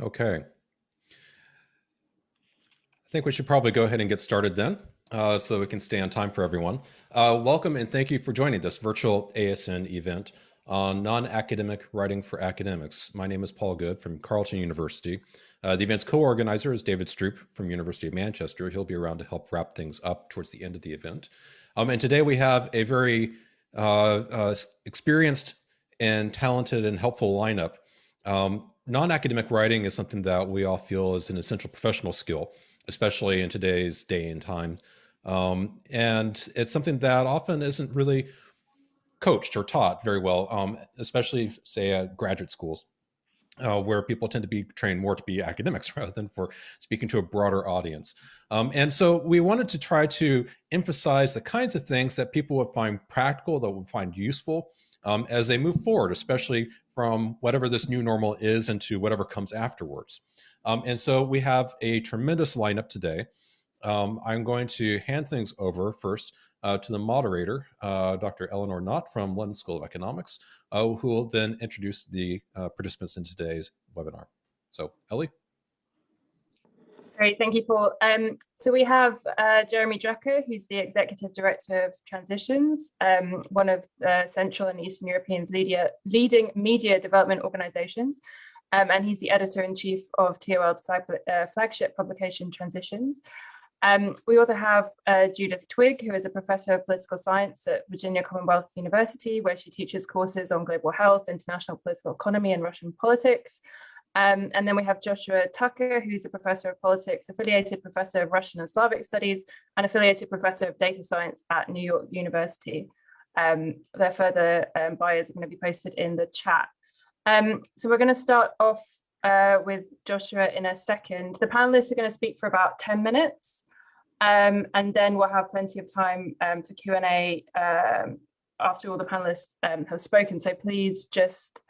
Okay. I think we should probably go ahead and get started then, so we can stay on time for everyone. Welcome and thank you for joining this virtual ASN event on non-academic writing for academics. My name is Paul Good from Carleton University. The event's co-organizer is David Stroop from University of Manchester. He'll be around to help wrap things up towards the end of the event. And today we have a very experienced and talented and helpful lineup. Non-academic writing is something that we all feel is an essential professional skill, especially in today's day and time. And it's something that often isn't really coached or taught very well, especially, say, at graduate schools, where people tend to be trained more to be academics rather than for speaking to a broader audience. And so we wanted to try to emphasize the kinds of things that people would find practical, that would find useful as they move forward, especially from whatever this new normal is into whatever comes afterwards. And so we have a tremendous lineup today. I'm going to hand things over first to the moderator, Dr. Eleanor Knott from London School of Economics, who will then introduce the participants in today's webinar. So, Ellie? Great, thank you, Paul. So we have Jeremy Druker, who's the Executive Director of Transitions, one of Central and Eastern European's leading media development organizations. And he's the editor-in-chief of TOL's flagship publication, Transitions. We also have Judith Twigg, who is a professor of political science at Virginia Commonwealth University, where she teaches courses on global health, international political economy, and Russian politics. And then we have Joshua Tucker, who's a professor of politics, affiliated professor of Russian and Slavic studies, and affiliated professor of data science at New York University. Their further bios are going to be posted in the chat. So we're going to start off with Joshua in a second. The panelists are going to speak for about 10 minutes, and then we'll have plenty of time for Q&A after all the panelists have spoken. So please just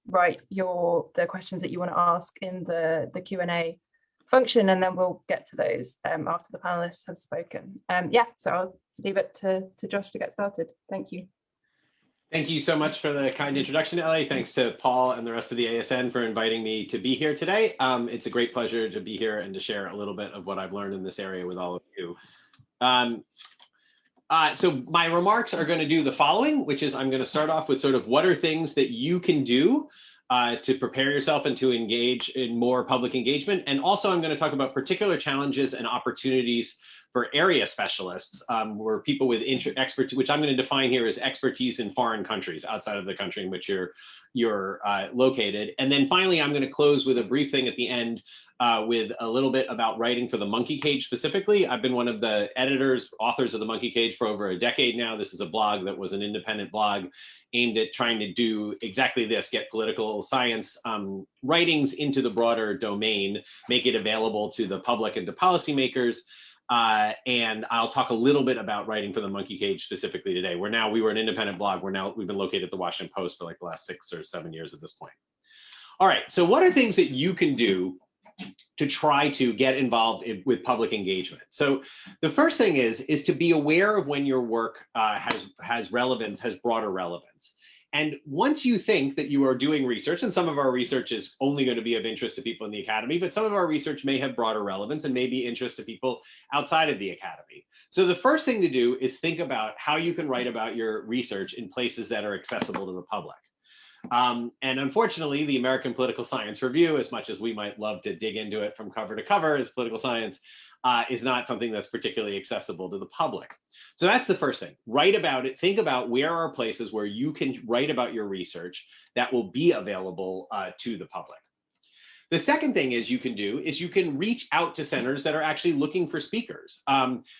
write the questions that you want to ask in the Q&A function, and then we'll get to those after the panelists have spoken. Yeah, so I'll leave it to Josh to get started. Thank you. Thank you so much for the kind introduction, Ellie. Thanks to Paul and the rest of the ASN for inviting me to be here today. It's a great pleasure to be here and to share a little bit of what I've learned in this area with all of you. So my remarks are going to do the following, which is I'm going to start off with sort of what are things that you can do to prepare yourself and to engage in more public engagement. And also I'm going to talk about particular challenges and opportunities for area specialists, where people with expertise, which I'm going to define here as expertise in foreign countries outside of the country in which you're located. And then finally, I'm going to close with a brief thing at the end with a little bit about writing for the Monkey Cage specifically. I've been one of the authors of the Monkey Cage for over a decade now. This is a blog that was an independent blog aimed at trying to do exactly this, get political science writings into the broader domain, make it available to the public and to policymakers. And I'll talk a little bit about writing for the Monkey Cage specifically today. We were an independent blog. We've been located at the Washington Post for like the last 6 or 7 years at this point. All right, so what are things that you can do to try to get involved with public engagement? So the first thing is to be aware of when your work has broader relevance. And once you think that you are doing research, and some of our research is only going to be of interest to people in the academy, but some of our research may have broader relevance and may be interest to people outside of the academy. So the first thing to do is think about how you can write about your research in places that are accessible to the public. And unfortunately, the American Political Science Review, as much as we might love to dig into it from cover to cover as political science, is not something that's particularly accessible to the public. So that's the first thing. Write about it. Think about where are places where you can write about your research that will be available to the public. The second thing you can reach out to centers that are actually looking for speakers.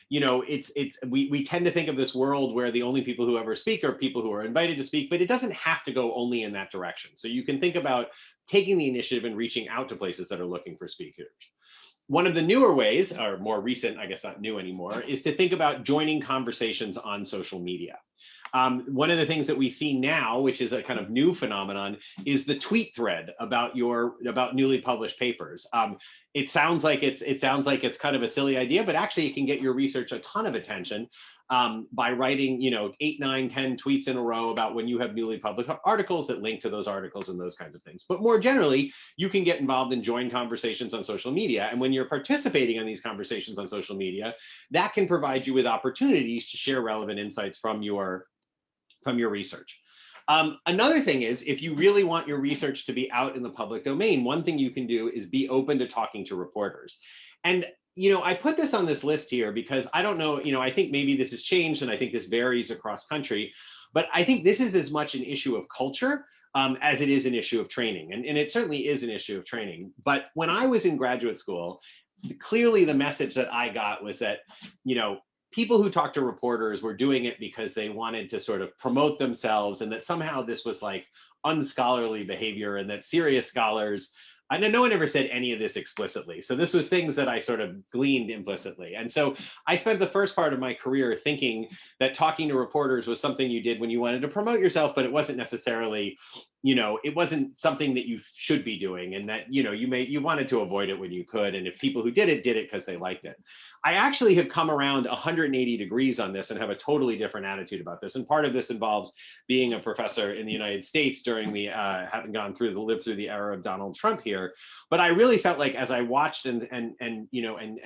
We tend to think of this world where the only people who ever speak are people who are invited to speak, but it doesn't have to go only in that direction. So you can think about taking the initiative and reaching out to places that are looking for speakers. One of the newer ways, or more recent, I guess not new anymore, is to think about joining conversations on social media. One of the things that we see now, which is a kind of new phenomenon, is the tweet thread about newly published papers. it sounds like it's kind of a silly idea, but actually it can get your research a ton of attention by writing, 8, 9, 10 tweets in a row about when you have newly published articles that link to those articles and those kinds of things. But more generally, you can get involved and join conversations on social media. And when you're participating in these conversations on social media, that can provide you with opportunities to share relevant insights from your research. Another thing is, if you really want your research to be out in the public domain, one thing you can do is be open to talking to reporters. And I put this on this list here because I don't know, I think maybe this has changed and I think this varies across country, but I think this is as much an issue of culture as it is an issue of training. And it certainly is an issue of training. But when I was in graduate school, clearly the message that I got was that, people who talk to reporters were doing it because they wanted to sort of promote themselves, and that somehow this was like unscholarly behavior, and that serious scholars, I know no one ever said any of this explicitly. So this was things that I sort of gleaned implicitly. And so I spent the first part of my career thinking that talking to reporters was something you did when you wanted to promote yourself, but it wasn't necessarily, it wasn't something that you should be doing, and that, you wanted to avoid it when you could. And if people who did it because they liked it. I actually have come around 180 degrees on this and have a totally different attitude about this. And part of this involves being a professor in the United States during the, having lived through the era of Donald Trump here. But I really felt like as I watched and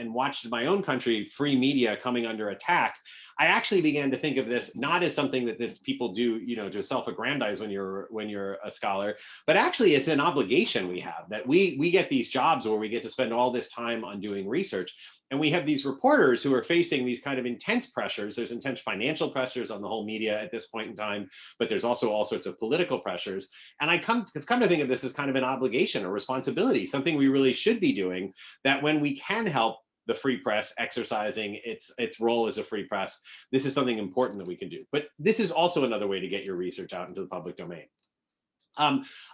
watched my own country, free media coming under attack, I actually began to think of this not as something that people do, to self-aggrandize when you're a scholar, but actually it's an obligation we have, that we get these jobs where we get to spend all this time on doing research. And we have these reporters who are facing these kind of intense pressures. There's intense financial pressures on the whole media at this point in time, but there's also all sorts of political pressures. And I've come to think of this as kind of an obligation, a responsibility, something we really should be doing, that when we can help the free press exercising its role as a free press, this is something important that we can do. But this is also another way to get your research out into the public domain.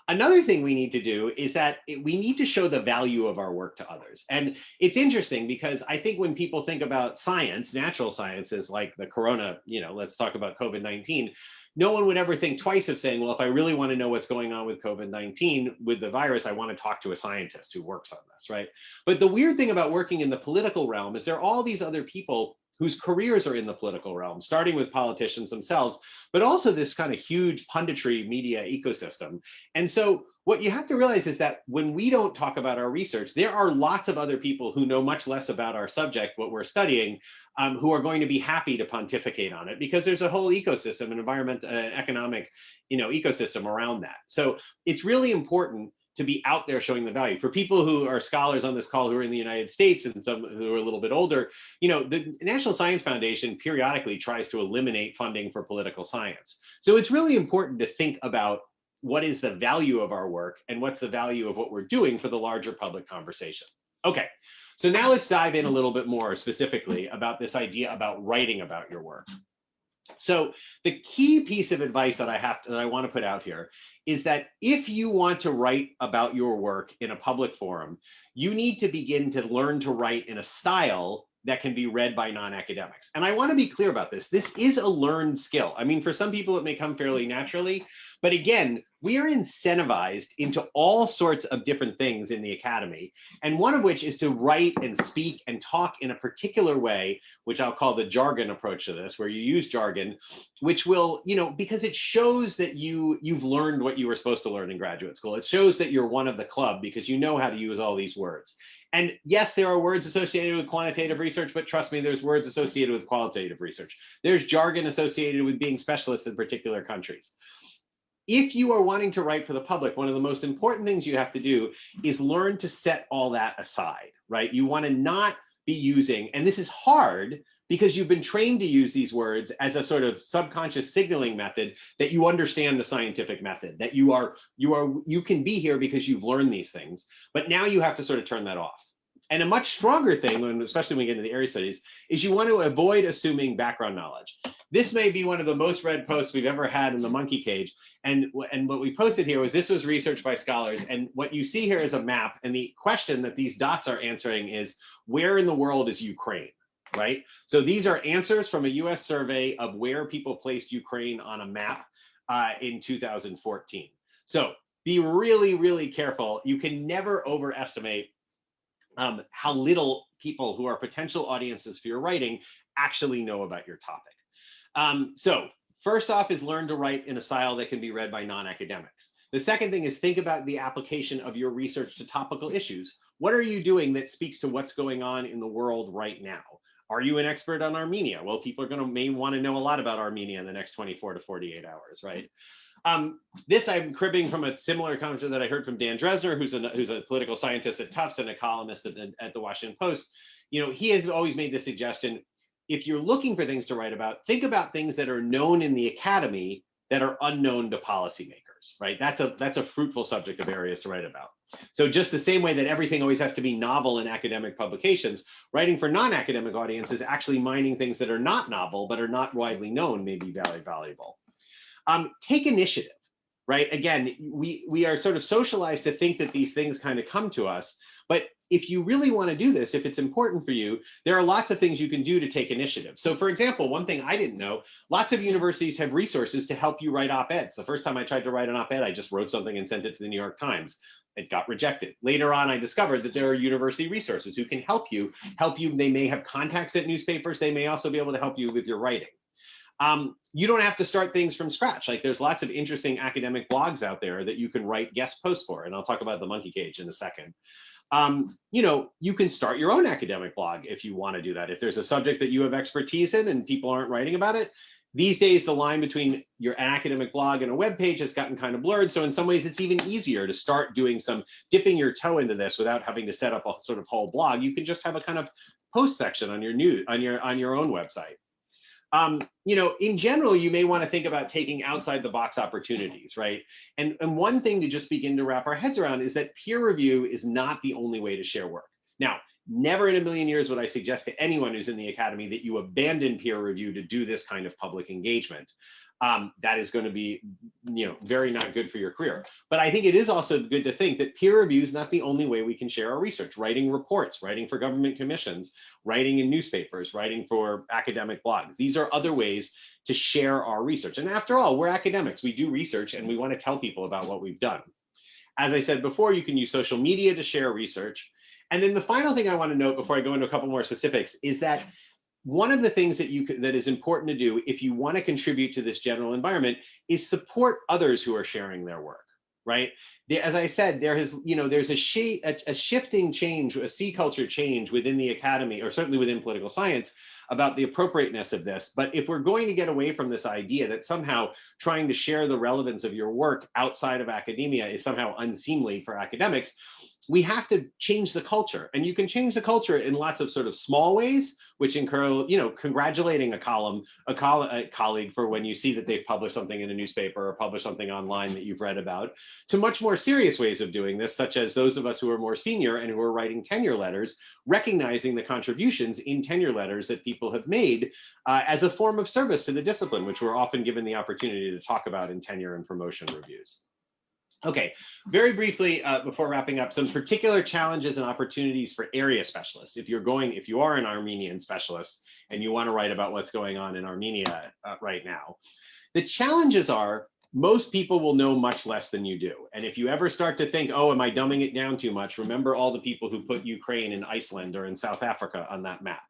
Another thing we need to do is that we need to show the value of our work to others. And it's interesting because I think when people think about science, natural sciences like the corona, let's talk about COVID-19, no one would ever think twice of saying, well, if I really want to know what's going on with COVID-19, with the virus, I want to talk to a scientist who works on this, right? But the weird thing about working in the political realm is there are all these other people whose careers are in the political realm, starting with politicians themselves, but also this kind of huge punditry media ecosystem. And so what you have to realize is that when we don't talk about our research, there are lots of other people who know much less about our subject, what we're studying, who are going to be happy to pontificate on it, because there's a whole ecosystem, an environmental, economic, ecosystem around that. So it's really important to be out there showing the value. For people who are scholars on this call who are in the United States and some who are a little bit older, the National Science Foundation periodically tries to eliminate funding for political science. So it's really important to think about what is the value of our work and what's the value of what we're doing for the larger public conversation. Okay, so now let's dive in a little bit more specifically about this idea about writing about your work. So the key piece of advice that I want to put out here is that if you want to write about your work in a public forum, you need to begin to learn to write in a style that can be read by non-academics. And I want to be clear about this. This is a learned skill. I mean, for some people, it may come fairly naturally, but again, we are incentivized into all sorts of different things in the academy. And one of which is to write and speak and talk in a particular way, which I'll call the jargon approach to this, where you use jargon, which will, because it shows that you've learned what you were supposed to learn in graduate school. It shows that you're one of the club because you know how to use all these words. And yes, there are words associated with quantitative research, but trust me, there's words associated with qualitative research. There's jargon associated with being specialists in particular countries. If you are wanting to write for the public, one of the most important things you have to do is learn to set all that aside, right? You want to not be using, and this is hard because you've been trained to use these words as a sort of subconscious signaling method that you understand the scientific method, that you can be here because you've learned these things, but now you have to sort of turn that off. And a much stronger thing, especially when we get into the area studies, is you want to avoid assuming background knowledge. This may be one of the most read posts we've ever had in the monkey cage. And what we posted here was, this was research by scholars. And what you see here is a map. And the question that these dots are answering is, where in the world is Ukraine, right? So these are answers from a US survey of where people placed Ukraine on a map in 2014. So be really, really careful. You can never overestimate how little people who are potential audiences for your writing actually know about your topic. So first off is learn to write in a style that can be read by non-academics. The second thing is think about the application of your research to topical issues. What are you doing that speaks to what's going on in the world right now? Are you an expert on Armenia? Well, people are may want to know a lot about Armenia in the next 24 to 48 hours, right? This I'm cribbing from a similar comment that I heard from Dan Dresner, who's a political scientist at Tufts and a columnist at the Washington Post. You know, he has always made the suggestion, if you're looking for things to write about, think about things that are known in the academy that are unknown to policymakers, right? That's a fruitful subject of areas to write about. So just the same way that everything always has to be novel in academic publications, writing for non-academic audiences, actually mining things that are not novel but are not widely known may be very valuable. Take initiative, right? Again, we are sort of socialized to think that these things kind of come to us, but if you really want to do this, if it's important for you, there are lots of things you can do to take initiative. So for example, one thing I didn't know, lots of universities have resources to help you write op-eds. The first time I tried to write an op-ed, I just wrote something and sent it to the New York Times. It got rejected. Later on, I discovered that there are university resources who can help you. They may have contacts at newspapers. They may also be able to help you with your writing. You don't have to start things from scratch. Like there's lots of interesting academic blogs out there that you can write guest posts for. And I'll talk about the monkey cage in a second. You know, you can start your own academic blog if you want to do that. If there's a subject that you have expertise in and people aren't writing about it, these days the line between an academic blog and a web page has gotten kind of blurred. So in some ways it's even easier to start doing some dipping your toe into this without having to set up a sort of whole blog. You can just have a kind of post section on your own website. You know, in general, you may want to think about taking outside the box opportunities, right? And one thing to just begin to wrap our heads around is that peer review is not the only way to share work. Now, never in a million years would I suggest to anyone who's in the academy that you abandon peer review to do this kind of public engagement. That is going to be, you know, very not good for your career. But I think it is also good to think that peer review is not the only way we can share our research. Writing reports, writing for government commissions, writing in newspapers, writing for academic blogs. These are other ways to share our research. And after all, we're academics. We do research and we want to tell people about what we've done. As I said before, you can use social media to share research. And then the final thing I want to note before I go into a couple more specifics is that one of the things that that is important to do if you want to contribute to this general environment is support others who are sharing their work, right? As I said, there's a shifting change, a sea culture change within the academy, or certainly within political science, about the appropriateness of this. But if we're going to get away from this idea that somehow trying to share the relevance of your work outside of academia is somehow unseemly for academics, we have to change the culture. And you can change the culture in lots of sort of small ways, which incur, you know, congratulating a colleague for when you see that they've published something in a newspaper or published something online that you've read about, to much more serious ways of doing this, such as those of us who are more senior and who are writing tenure letters, recognizing the contributions in tenure letters that people have made as a form of service to the discipline, which we're often given the opportunity to talk about in tenure and promotion reviews. Okay, very briefly, before wrapping up, some particular challenges and opportunities for area specialists. If you are an Armenian specialist and you want to write about what's going on in Armenia right now, the challenges are most people will know much less than you do. And if you ever start to think, oh, am I dumbing it down too much? Remember all the people who put Ukraine and Iceland or in South Africa on that map,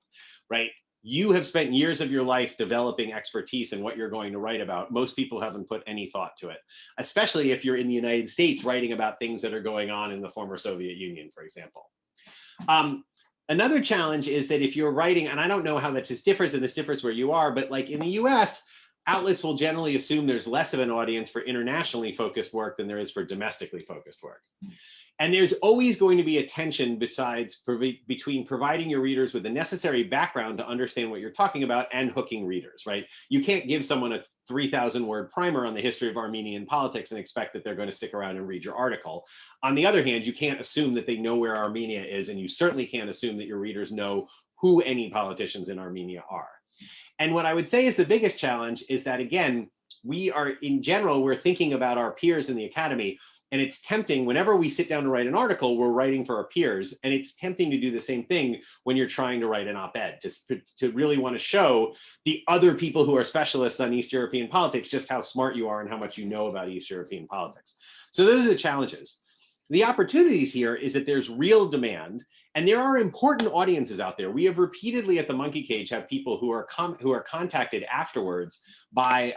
right? You have spent years of your life developing expertise in what you're going to write about. Most people haven't put any thought to it, especially if you're in the United States writing about things that are going on in the former Soviet Union, for example. Another challenge is that if you're writing, and I don't know how that just differs, and this differs where you are, but like in the US, outlets will generally assume there's less of an audience for internationally focused work than there is for domestically focused work. And there's always going to be a tension between providing your readers with the necessary background to understand what you're talking about and hooking readers, right? You can't give someone a 3,000-word primer on the history of Armenian politics and expect that they're going to stick around and read your article. On the other hand, you can't assume that they know where Armenia is, and you certainly can't assume that your readers know who any politicians in Armenia are. And what I would say is the biggest challenge is that, again, we're thinking about our peers in the academy. And it's tempting, whenever we sit down to write an article, we're writing for our peers. And it's tempting to do the same thing when you're trying to write an op-ed, to really want to show the other people who are specialists on East European politics just how smart you are and how much you know about East European politics. So those are the challenges. The opportunities here is that there's real demand, and there are important audiences out there. We have repeatedly at the Monkey Cage have people who are contacted afterwards by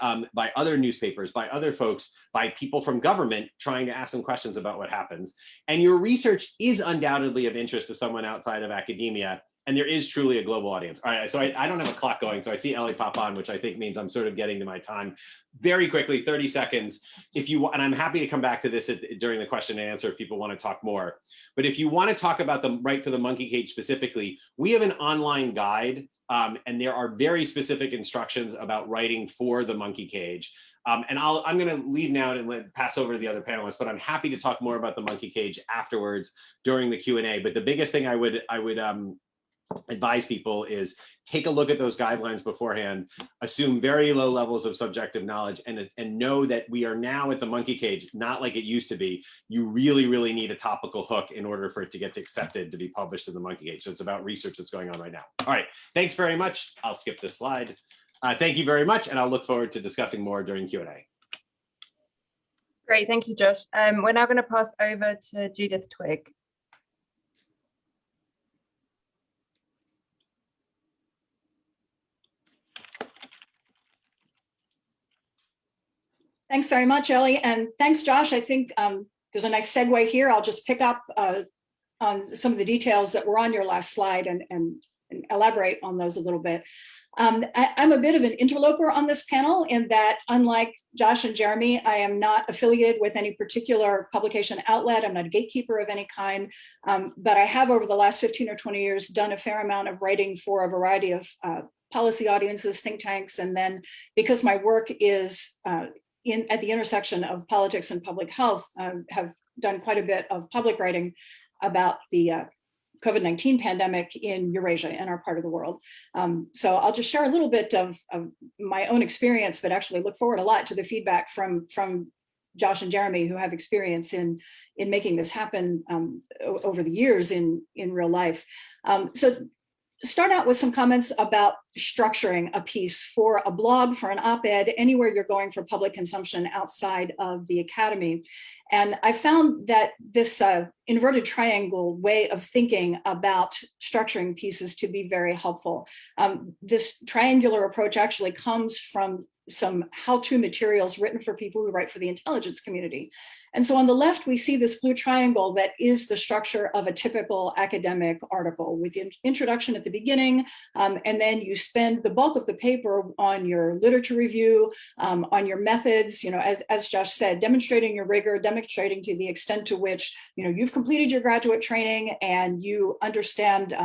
other newspapers, by other folks, by people from government trying to ask them questions about what happens. And your research is undoubtedly of interest to someone outside of academia. And there is truly a global audience. All right, so I don't have a clock going, so I see Ellie pop on, which I think means I'm sort of getting to my time. Very quickly, 30 seconds. If you, and I'm happy to come back to this during the question and answer if people want to talk more. But if you want to talk about the Right for the Monkey Cage specifically, we have an online guide, and there are very specific instructions about writing for the Monkey Cage. And I'm going to leave now and pass over to the other panelists, but I'm happy to talk more about the Monkey Cage afterwards during the Q&A. But the biggest thing I would advise people is take a look at those guidelines beforehand, assume very low levels of subjective knowledge, and know that we are now at the Monkey Cage, not like it used to be. You really, really need a topical hook in order for it to get accepted to be published in the Monkey Cage. So it's about research that's going on right now. All right, thanks very much. I'll skip this slide. Thank you very much, and I'll look forward to discussing more during Q&A. Great, thank you, Josh. We're now going to pass over to Judith Twigg. Thanks very much, Ellie, and thanks, Josh. I think there's a nice segue here. I'll just pick up on some of the details that were on your last slide and elaborate on those a little bit. I'm a bit of an interloper on this panel in that, unlike Josh and Jeremy, I am not affiliated with any particular publication outlet. I'm not a gatekeeper of any kind, but I have over the last 15 or 20 years done a fair amount of writing for a variety of policy audiences, think tanks, and then because my work is at the intersection of politics and public health, have done quite a bit of public writing about the COVID-19 pandemic in Eurasia, in our part of the world. So I'll just share a little bit of my own experience, but actually look forward a lot to the feedback from Josh and Jeremy, who have experience in making this happen over the years in real life. So start out with some comments about structuring a piece for a blog, for an op-ed, anywhere you're going for public consumption outside of the academy. And I found that this inverted triangle way of thinking about structuring pieces to be very helpful. This triangular approach actually comes from some how-to materials written for people who write for the intelligence community. And so on the left, we see this blue triangle that is the structure of a typical academic article with the introduction at the beginning, and then you spend the bulk of the paper on your literature review, on your methods, as Josh said, demonstrating your rigor, demonstrating to the extent to which, you've completed your graduate training and you understand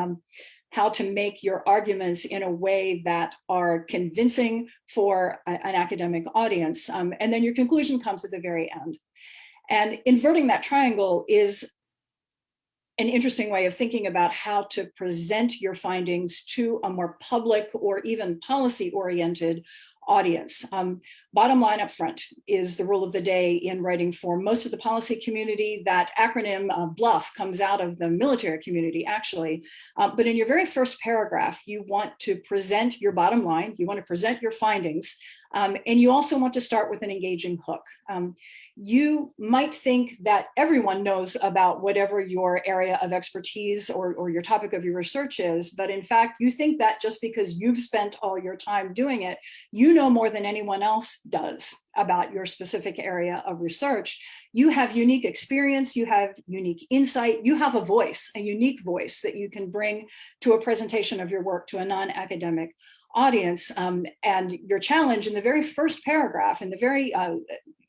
how to make your arguments in a way that are convincing for an academic audience. And then your conclusion comes at the very end. And inverting that triangle is an interesting way of thinking about how to present your findings to a more public or even policy-oriented audience. Bottom line up front is the rule of the day in writing for most of the policy community. That acronym BLUF comes out of the military community, actually. But in your very first paragraph, you want to present your bottom line, you want to present your findings, and you also want to start with an engaging hook. You might think that everyone knows about whatever your area of expertise or your topic of your research is, but in fact, you think that just because you've spent all your time doing it, you know more than anyone else does about your specific area of research. You have unique experience, you have unique insight, you have a voice, a unique voice that you can bring to a presentation of your work to a non-academic audience. And your challenge in the very first paragraph, in the very,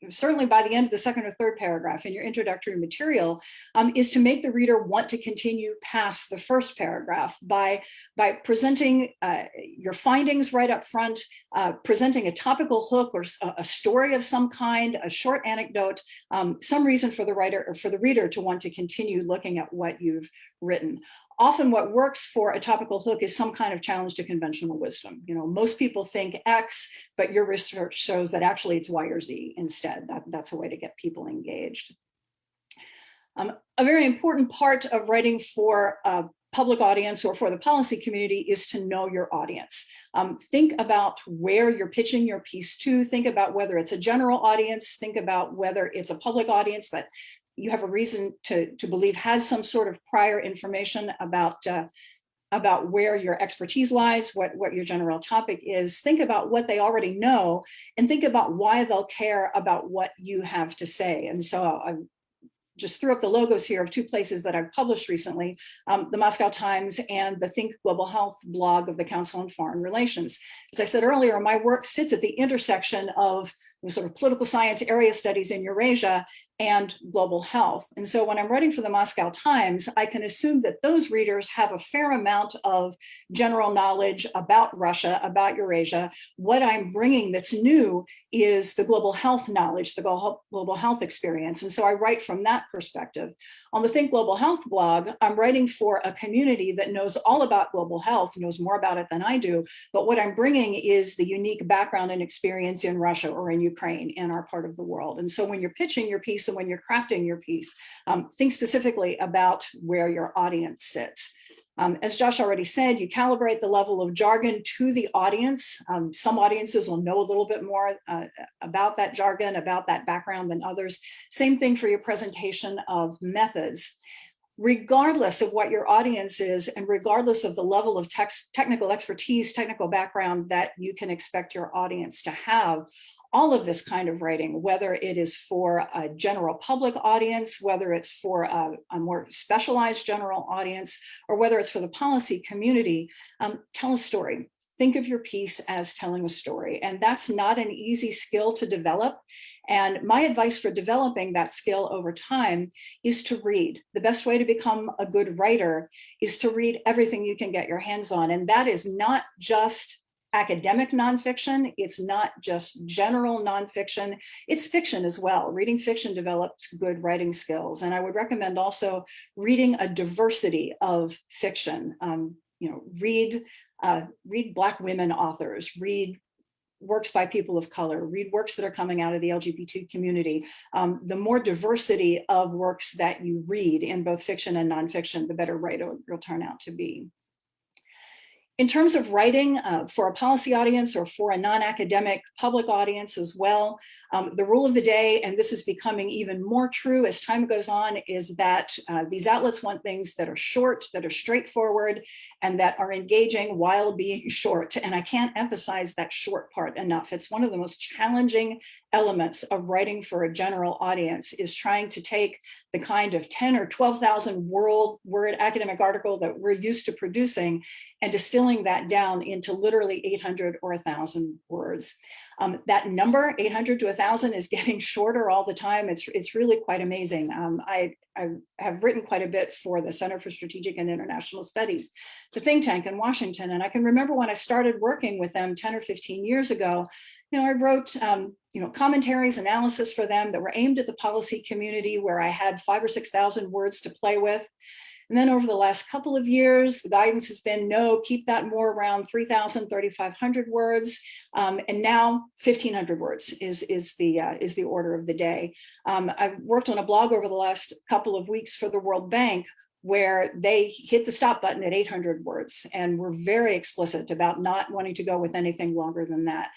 certainly by the end of the second or third paragraph in your introductory material, is to make the reader want to continue past the first paragraph by presenting your findings right up front, presenting a topical hook or a story of some kind, a short anecdote, some reason for the writer or for the reader to want to continue looking at what you've written. Often what works for a topical hook is some kind of challenge to conventional wisdom. Most people think X, but your research shows that actually it's Y or Z instead. That's a way to get people engaged. A very important part of writing for a public audience or for the policy community is to know your audience. Think about where you're pitching your piece to. Think about whether it's a general audience. Think about whether it's a public audience that you have a reason to believe has some sort of prior information about where your expertise lies, what your general topic is. Think about what they already know and think about why they'll care about what you have to say. And so I just threw up the logos here of two places that I've published recently, the Moscow Times and the Think Global Health blog of the Council on Foreign Relations. As I said earlier, my work sits at the intersection of sort of political science area studies in Eurasia and global health. And so when I'm writing for the Moscow Times, I can assume that those readers have a fair amount of general knowledge about Russia, about Eurasia. What I'm bringing that's new is the global health knowledge, the global health experience. And so I write from that perspective. On the Think Global Health blog, I'm writing for a community that knows all about global health, knows more about it than I do. But what I'm bringing is the unique background and experience in Russia or in Ukraine, in our part of the world. And so when you're pitching your piece and when you're crafting your piece, think specifically about where your audience sits. As Josh already said, you calibrate the level of jargon to the audience. Some audiences will know a little bit more about that jargon, about that background than others. Same thing for your presentation of methods. Regardless of what your audience is and regardless of the level of technical expertise, technical background that you can expect your audience to have, all of this kind of writing, whether it is for a general public audience, whether it's for a more specialized general audience, or whether it's for the policy community, tell a story. Think of your piece as telling a story. And that's not an easy skill to develop. And my advice for developing that skill over time is to read. The best way to become a good writer is to read everything you can get your hands on. And that is not just academic nonfiction, it's not just general nonfiction, it's fiction as well. Reading fiction develops good writing skills. And I would recommend also reading a diversity of fiction. Read Black women authors, read works by people of color, read works that are coming out of the LGBT community. The more diversity of works that you read in both fiction and nonfiction, the better writer you'll turn out to be. In terms of writing for a policy audience or for a non-academic public audience as well, the rule of the day, and this is becoming even more true as time goes on, is that these outlets want things that are short, that are straightforward, and that are engaging while being short. And I can't emphasize that short part enough. It's one of the most challenging elements of writing for a general audience, is trying to take the kind of 10 or 12,000 word academic article that we're used to producing and distilling that down into literally 800 or 1,000 words. That number, 800 to 1,000, is getting shorter all the time. It's really quite amazing. I have written quite a bit for the Center for Strategic and International Studies, the think tank in Washington. And I can remember when I started working with them 10 or 15 years ago, I wrote commentaries, analysis for them that were aimed at the policy community, where I had 5,000 or 6,000 words to play with. And then over the last couple of years, the guidance has been, no, keep that more around 3,000, 3,500 words. And now 1,500 words is the order of the day. I've worked on a blog over the last couple of weeks for the World Bank, where they hit the stop button at 800 words. And we're very explicit about not wanting to go with anything longer than that.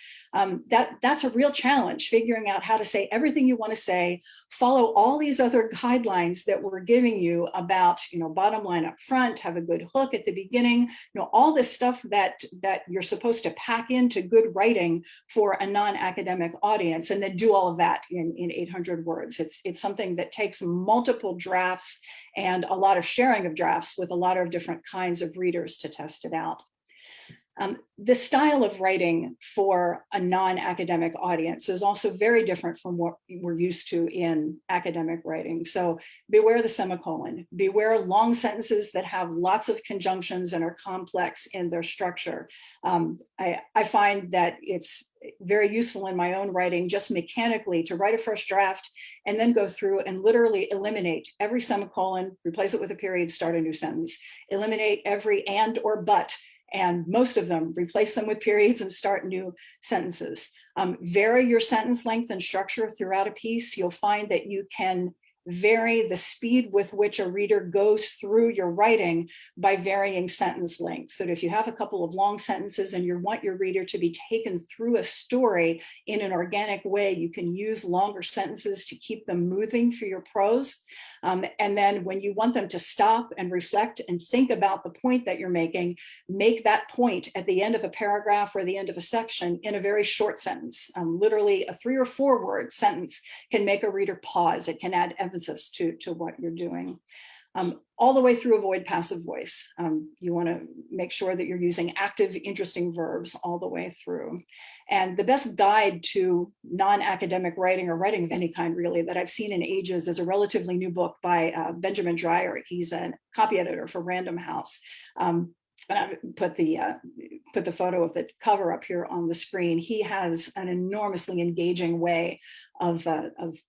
That's a real challenge, figuring out how to say everything you want to say, follow all these other guidelines that we're giving you about, bottom line up front, have a good hook at the beginning, all this stuff that you're supposed to pack into good writing for a non-academic audience, and then do all of that in 800 words. It's something that takes multiple drafts and a lot of sharing of drafts with a lot of different kinds of readers to test it out. The style of writing for a non-academic audience is also very different from what we're used to in academic writing. So beware the semicolon, beware long sentences that have lots of conjunctions and are complex in their structure. I find that it's very useful in my own writing just mechanically to write a first draft and then go through and literally eliminate every semicolon, replace it with a period, start a new sentence, eliminate every and or but, and most of them, replace them with periods and start new sentences. Vary your sentence length and structure throughout a piece. You'll find that you can vary the speed with which a reader goes through your writing by varying sentence length. So that if you have a couple of long sentences and you want your reader to be taken through a story in an organic way, you can use longer sentences to keep them moving through your prose. And then when you want them to stop and reflect and think about the point that you're making, make that point at the end of a paragraph or the end of a section in a very short sentence. Literally a 3 or 4 word sentence can make a reader pause. It can add emphasis to what you're doing. All the way through, avoid passive voice. You want to make sure that you're using active, interesting verbs all the way through. And the best guide to non-academic writing or writing of any kind, really, that I've seen in ages is a relatively new book by Benjamin Dreyer. He's a copy editor for Random House. And I put the photo of the cover up here on the screen. He has an enormously engaging way of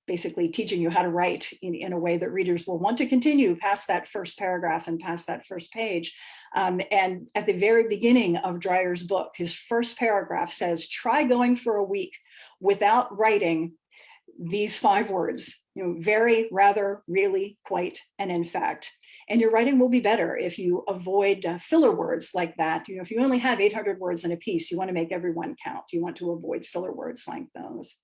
basically teaching you how to write in a way that readers will want to continue past that first paragraph and past that first page. And at the very beginning of Dreyer's book, his first paragraph says, try going for a week without writing these 5 words, very, rather, really, quite, and in fact. And your writing will be better if you avoid filler words like that. If you only have 800 words in a piece, you want to make every one count. You want to avoid filler words like those.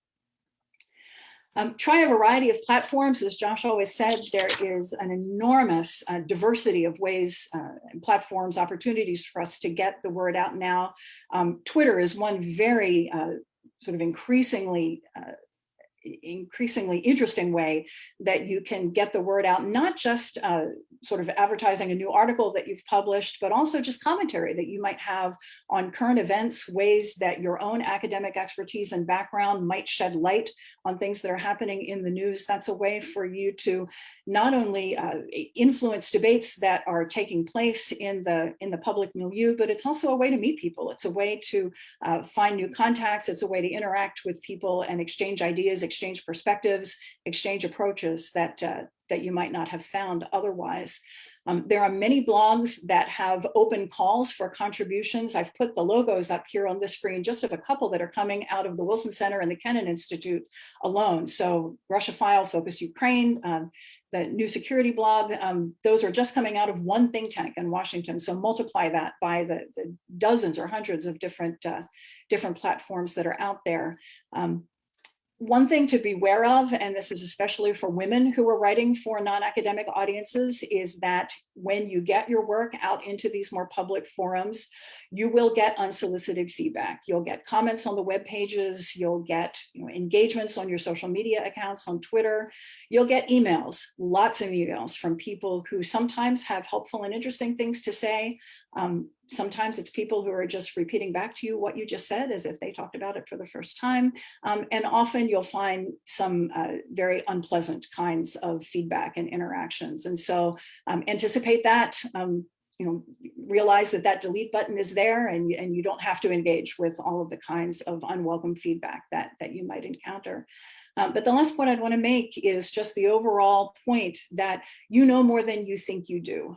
Try a variety of platforms. As Josh always said, there is an enormous diversity of ways, platforms, opportunities for us to get the word out now. Twitter is one very sort of increasingly interesting way that you can get the word out, not just sort of advertising a new article that you've published, but also just commentary that you might have on current events, ways that your own academic expertise and background might shed light on things that are happening in the news. That's a way for you to not only influence debates that are taking place in the public milieu, but it's also a way to meet people. It's a way to find new contacts. It's a way to interact with people and exchange ideas, exchange perspectives, exchange approaches that you might not have found otherwise. There are many blogs that have open calls for contributions. I've put the logos up here on the screen, just of a couple that are coming out of the Wilson Center and the Kennan Institute alone. So Russophile, Focus Ukraine, the New Security blog, those are just coming out of one think tank in Washington. So multiply that by the dozens or hundreds of different platforms that are out there. One thing to be aware of, and this is especially for women who are writing for non-academic audiences, is that when you get your work out into these more public forums, you will get unsolicited feedback. You'll get comments on the web pages, you'll get engagements on your social media accounts on Twitter, you'll get emails, lots of emails from people who sometimes have helpful and interesting things to say. Sometimes it's people who are just repeating back to you what you just said as if they talked about it for the first time. And often you'll find some very unpleasant kinds of feedback and interactions. And so anticipate that, realize that delete button is there, and you don't have to engage with all of the kinds of unwelcome feedback that you might encounter. But the last point I'd want to make is just the overall point that you know more than you think you do.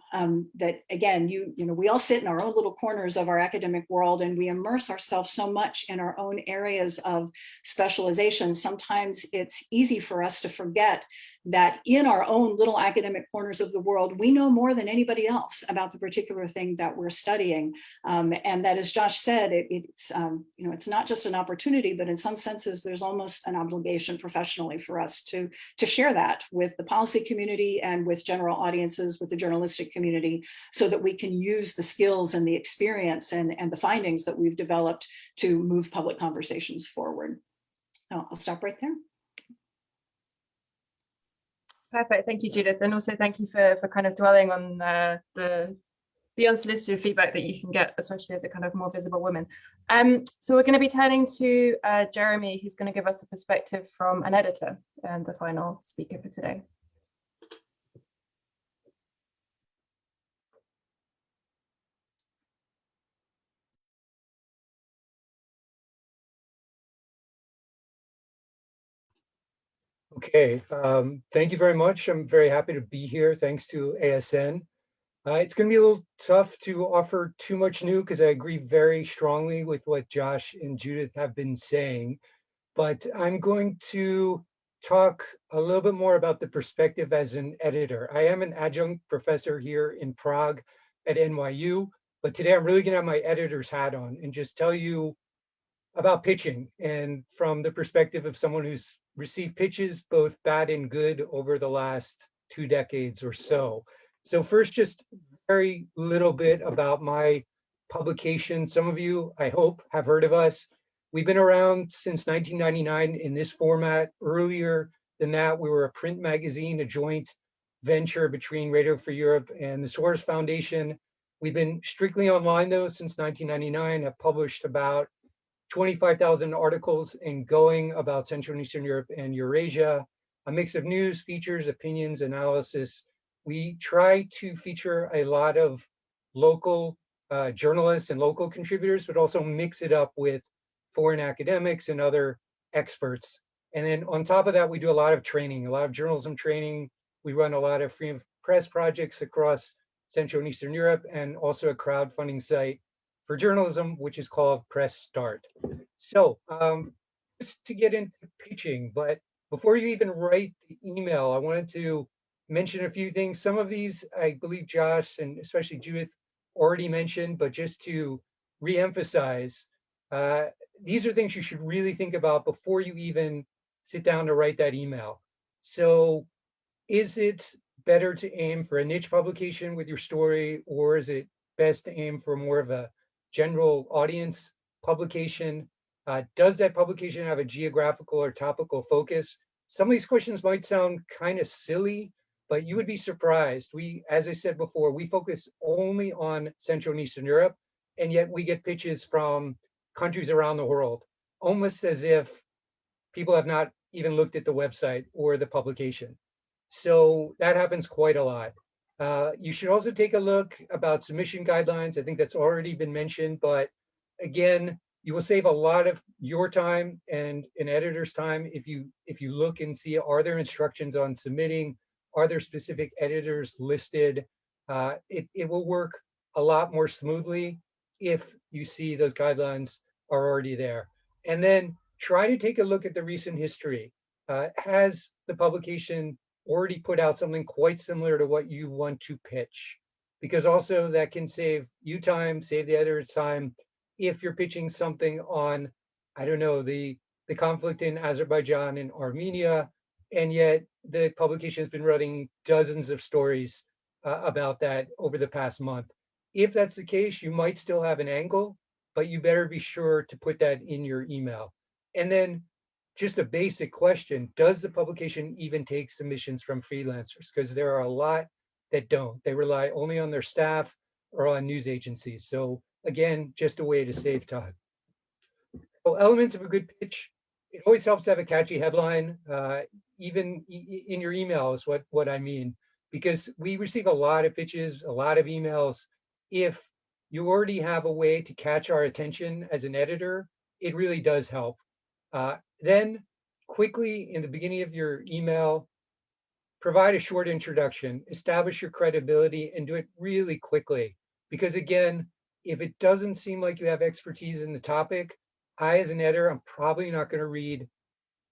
That again, we all sit in our own little corners of our academic world, and we immerse ourselves so much in our own areas of specialization. Sometimes it's easy for us to forget that in our own little academic corners of the world, we know more than anybody else about the particular thing that we're studying. And that, as Josh said, it's not just an opportunity, but in some senses, there's almost an obligation professionally for us to share that with the policy community and with general audiences, with the journalistic community, so that we can use the skills and the experience and the findings that we've developed to move public conversations forward. I'll stop right there. Perfect. Thank you, Judith. And also thank you for kind of dwelling on the unsolicited feedback that you can get, especially as a kind of more visible woman. So we're going to be turning to Jeremy, who's going to give us a perspective from an editor and the final speaker for today. Okay, thank you very much. I'm very happy to be here. Thanks to ASN. It's going to be a little tough to offer too much new because I agree very strongly with what Josh and Judith have been saying, but I'm going to talk a little bit more about the perspective as an editor. I am an adjunct professor here in Prague at NYU, but today I'm really gonna have my editor's hat on and just tell you about pitching, and from the perspective of someone who's received pitches, both bad and good, over the last 2 decades or so. So first, just very little bit about my publication. Some of you, I hope, have heard of us. We've been around since 1999 in this format. Earlier than that, we were a print magazine, a joint venture between Radio for Europe and the Soros Foundation. We've been strictly online though since 1999. I've published about 25,000 articles and going about Central and Eastern Europe and Eurasia, a mix of news, features, opinions, analysis. We try to feature a lot of local journalists and local contributors, but also mix it up with foreign academics and other experts. And then on top of that, we do a lot of training, a lot of journalism training. We run a lot of free press projects across Central and Eastern Europe, and also a crowdfunding site for journalism, which is called Press Start. So just to get into pitching, but before you even write the email, I wanted to mention a few things. Some of these, I believe Josh and especially Judith already mentioned, but just to reemphasize, these are things you should really think about before you even sit down to write that email. So is it better to aim for a niche publication with your story, or is it best to aim for more of a general audience publication? Does that publication have a geographical or topical focus? Some of these questions might sound kind of silly, but you would be surprised. We, as I said before, we focus only on Central and Eastern Europe, and yet we get pitches from countries around the world, almost as if people have not even looked at the website or the publication. So that happens quite a lot. You should also take a look about submission guidelines. I think that's already been mentioned, but again, you will save a lot of your time and an editor's time if you look and see, are there instructions on submitting? Are there specific editors listed? It will work a lot more smoothly if you see those guidelines are already there. And then try to take a look at the recent history. Has the publication already put out something quite similar to what you want to pitch? Because also that can save you time, save the editor's time. If you're pitching something on, I don't know, the conflict in Azerbaijan and Armenia, and yet the publication has been running dozens of stories about that over the past month. If that's the case, you might still have an angle, but you better be sure to put that in your email. And then just a basic question, does the publication even take submissions from freelancers? Because there are a lot that don't. They rely only on their staff or on news agencies. So again, just a way to save time. So elements of a good pitch, it always helps to have a catchy headline, even in your email is what I mean, because we receive a lot of pitches, a lot of emails. If you already have a way to catch our attention as an editor, it really does help. Then quickly in the beginning of your email, provide a short introduction, establish your credibility, and do it really quickly. Because again, if it doesn't seem like you have expertise in the topic, I, as an editor, I'm probably not going to read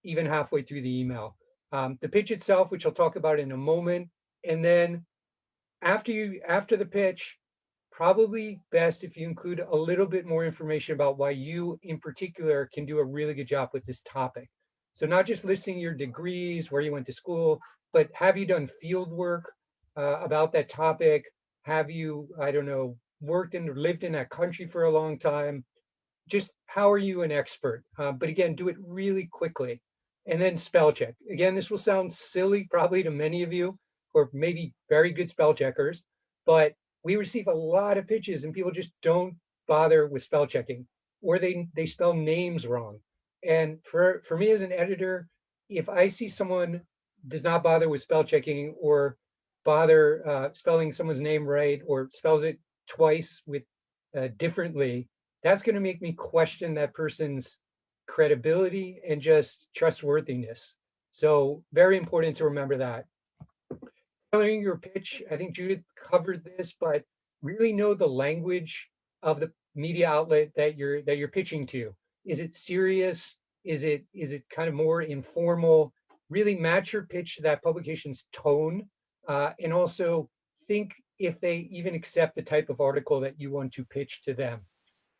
even halfway through the email. The pitch itself, which I'll talk about in a moment, and then after the pitch, probably best if you include a little bit more information about why you in particular can do a really good job with this topic. So not just listing your degrees, where you went to school, but have you done field work about that topic? Have you, I don't know, worked and lived in that country for a long time? Just how are you an expert? But again, do it really quickly. And then spell check. Again, this will sound silly probably to many of you, or maybe very good spell checkers, but we receive a lot of pitches and people just don't bother with spell checking, or they spell names wrong. And for me as an editor, if I see someone does not bother with spell checking, or bother spelling someone's name right, or spells it twice with differently, that's going to make me question that person's credibility and just trustworthiness. So very important to remember that. Tailoring your pitch, I think Judith covered this, but really know the language of the media outlet that you're pitching to. Is it serious? Is it kind of more informal? really match your pitch to that publication's tone, and also think if they even accept the type of article that you want to pitch to them.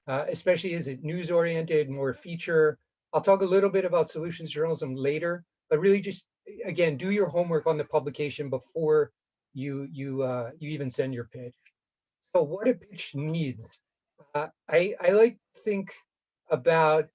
Especially is it news oriented, more feature? I'll talk a little bit about solutions journalism later, but really just, again, do your homework on the publication before you even send your pitch. So what a pitch needs. I like to think about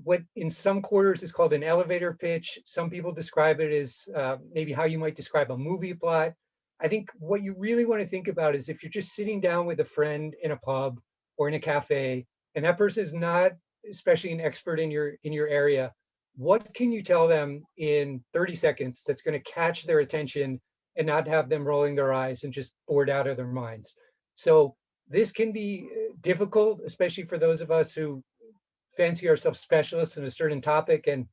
what in some quarters is called an elevator pitch. Some people describe it as maybe how you might describe a movie plot. I think what you really want to think about is if you're just sitting down with a friend in a pub or in a cafe, and that person is not especially an expert in your area, what can you tell them in 30 seconds that's going to catch their attention and not have them rolling their eyes and just bored out of their minds? So this can be difficult, especially for those of us who fancy ourselves specialists in a certain topic and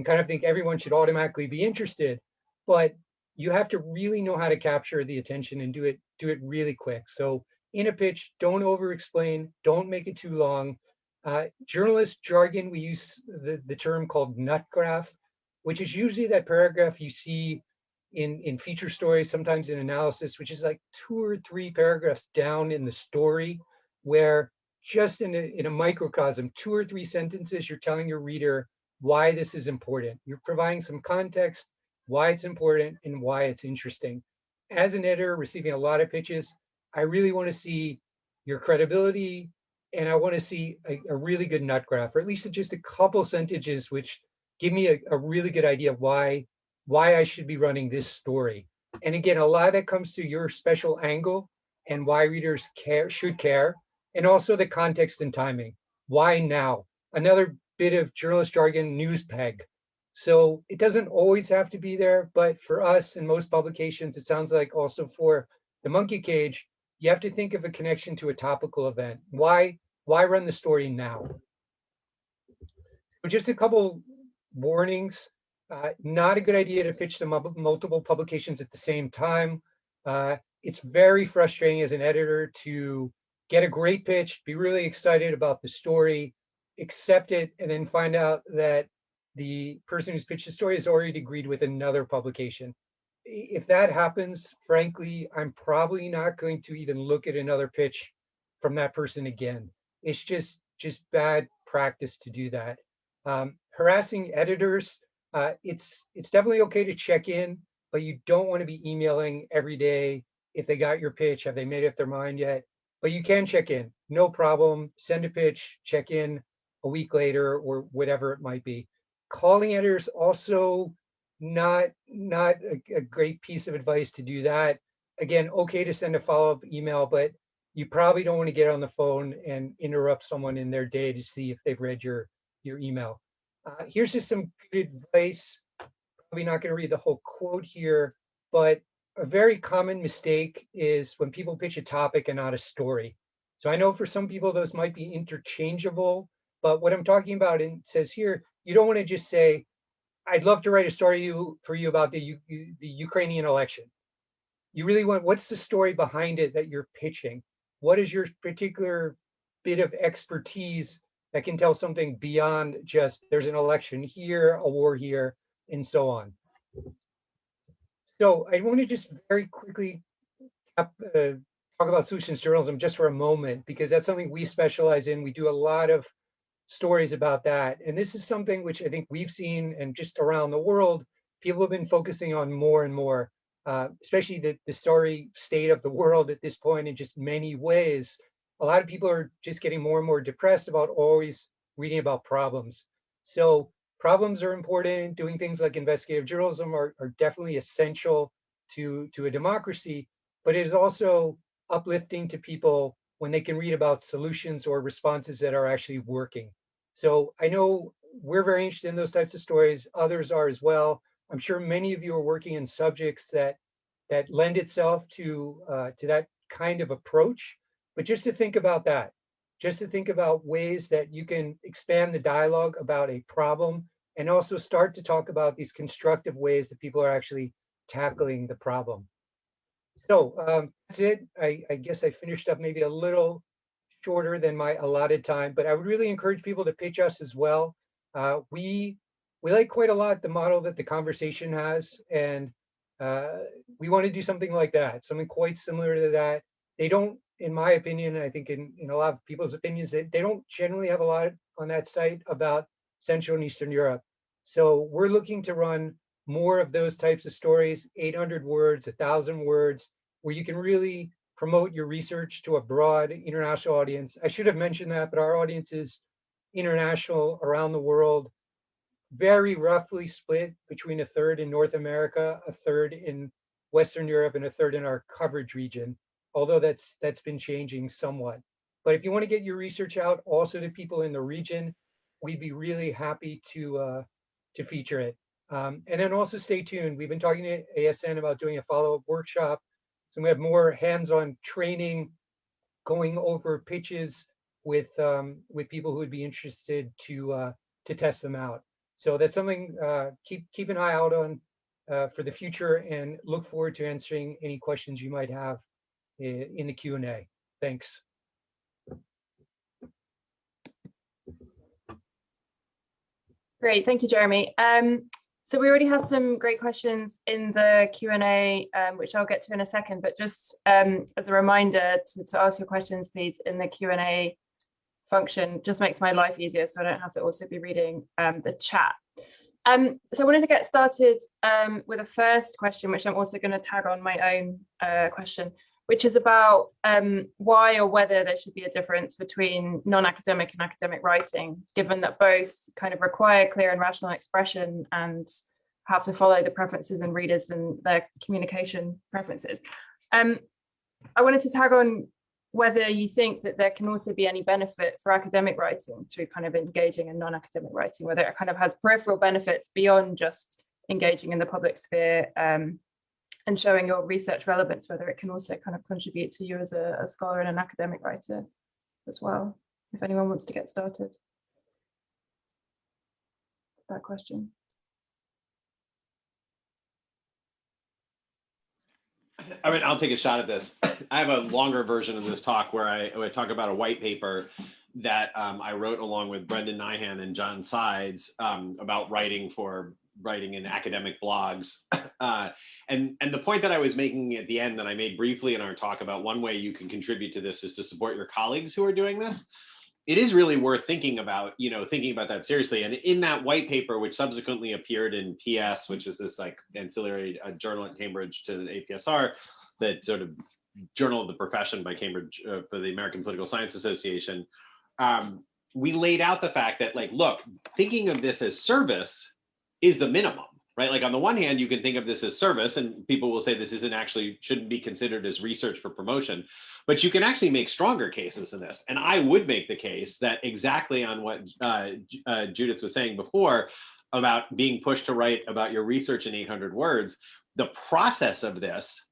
kind of think everyone should automatically be interested. But you have to really know how to capture the attention and do it really quick. So in a pitch, don't over explain, don't make it too long. Journalist jargon, we use the term called nut graph, which is usually that paragraph you see in feature stories, sometimes in analysis, which is like 2 or 3 paragraphs down in the story, where just in a microcosm, 2 or 3 sentences, you're telling your reader why this is important. You're providing some context, why it's important, and why it's interesting. As an editor receiving a lot of pitches, I really want to see your credibility, and I want to see a really good nut graph, or at least just a couple sentences which give me a really good idea of why I should be running this story. And again, a lot of that comes to your special angle and why readers should care, and also the context and timing. Why now? Another bit of journalist jargon, news peg. So it doesn't always have to be there, but for us in most publications, it sounds like also for the monkey cage, you have to think of a connection to a topical event. Why run the story now? So just a couple warnings. Not a good idea to pitch to multiple publications at the same time. It's very frustrating as an editor to get a great pitch, be really excited about the story, accept it, and then find out that the person who's pitched the story has already agreed with another publication. If that happens, frankly, I'm probably not going to even look at another pitch from that person again. It's just bad practice to do that. Harassing editors, it's definitely okay to check in, but you don't want to be emailing every day if they got your pitch, have they made up their mind yet? But you can check in, no problem. Send a pitch, check in a week later or whatever it might be. Calling editors also not a great piece of advice to do that. Again, okay to send a follow-up email, but you probably don't want to get on the phone and interrupt someone in their day to see if they've read your email. Here's just some good advice. Probably not going to read the whole quote here, but a very common mistake is when people pitch a topic and not a story. So I know for some people those might be interchangeable, but what I'm talking about, and it says here, you don't want to just say, I'd love to write a story for you about the Ukrainian election. You really want, what's the story behind it that you're pitching? What is your particular bit of expertise that can tell something beyond just there's an election here, a war here, and so on. So I want to just very quickly talk about solutions journalism just for a moment, because that's something we specialize in. We do a lot of stories about that. And this is something which I think we've seen, and just around the world, people have been focusing on more and more, especially the sorry state of the world at this point in just many ways. A lot of people are just getting more and more depressed about always reading about problems. So problems are important. Doing things like investigative journalism are definitely essential to a democracy, but it is also uplifting to people when they can read about solutions or responses that are actually working. So I know we're very interested in those types of stories. Others are as well. I'm sure many of you are working in subjects that lend itself to that kind of approach. But just to think about that, just to think about ways that you can expand the dialogue about a problem and also start to talk about these constructive ways that people are actually tackling the problem. So that's it. I guess I finished up maybe a little shorter than my allotted time, but I would really encourage people to pitch us as well. We we like quite a lot the model that the conversation has, and we want to do something like that, something quite similar to that. They don't, in my opinion, and I think in a lot of people's opinions, they don't generally have a lot on that site about Central and Eastern Europe. So we're looking to run more of those types of stories, 800 words, 1,000 words, where you can really promote your research to a broad international audience. I should have mentioned that, but our audience is international, around the world, very roughly split between a third in North America, a third in Western Europe, and a third in our coverage region, although that's been changing somewhat. But if you want to get your research out also to people in the region, we'd be really happy to feature it. And then also stay tuned. We've been talking to ASN about doing a follow-up workshop. So we have more hands-on training, going over pitches with people who would be interested to test them out. So that's something keep an eye out on for the future, and look forward to answering any questions you might have in the Q&A. Thanks. Great, thank you, Jeremy. So we already have some great questions in the Q&A, which I'll get to in a second, but just as a reminder to ask your questions, please, in the Q&A function. Just makes my life easier, so I don't have to also be reading the chat. So I wanted to get started with a first question, which I'm also going to tag on my own question, which is about why or whether there should be a difference between non-academic and academic writing, given that both kind of require clear and rational expression and have to follow the preferences in readers and their communication preferences. I wanted to tag on whether you think that there can also be any benefit for academic writing through kind of engaging in non-academic writing, whether it kind of has peripheral benefits beyond just engaging in the public sphere and showing your research relevance, whether it can also kind of contribute to you as a scholar and an academic writer as well, if anyone wants to get started. That question. I mean, I'll take a shot at this. I have a longer version of this talk where I talk about a white paper that I wrote along with Brendan Nyhan and John Sides about writing in academic blogs. And the point that I was making at the end that I made briefly in our talk about one way you can contribute to this is to support your colleagues who are doing this. It is really worth thinking about, thinking about that seriously. And in that white paper, which subsequently appeared in PS, which is this like ancillary journal at Cambridge to the APSR, that sort of journal of the profession by Cambridge for the American Political Science Association, we laid out the fact that, like, look, thinking of this as service is the minimum, right? Like, on the one hand, you can think of this as service, and people will say this shouldn't be considered as research for promotion, but you can actually make stronger cases in this. And I would make the case that exactly on what Judith was saying before about being pushed to write about your research in 800 words, the process of this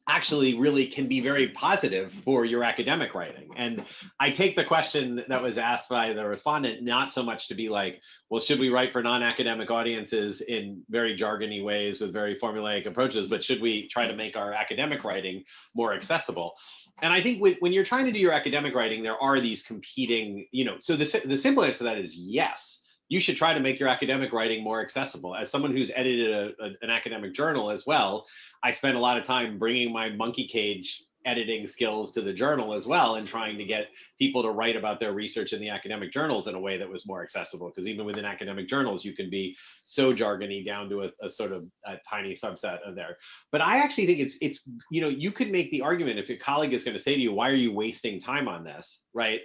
actually really can be very positive for your academic writing. And I take the question that was asked by the respondent not so much to be like, well, should we write for non-academic audiences in very jargony ways with very formulaic approaches, but should we try to make our academic writing more accessible? And I think when you're trying to do your academic writing, there are these competing, so the simple answer to that is yes. You should try to make your academic writing more accessible. As someone who's edited an academic journal as well, I spent a lot of time bringing my monkey cage editing skills to the journal as well, and trying to get people to write about their research in the academic journals in a way that was more accessible. Because even within academic journals, you can be so jargony down to a sort of a tiny subset of there. But I actually think it's you could make the argument, if your colleague is going to say to you, why are you wasting time on this, right?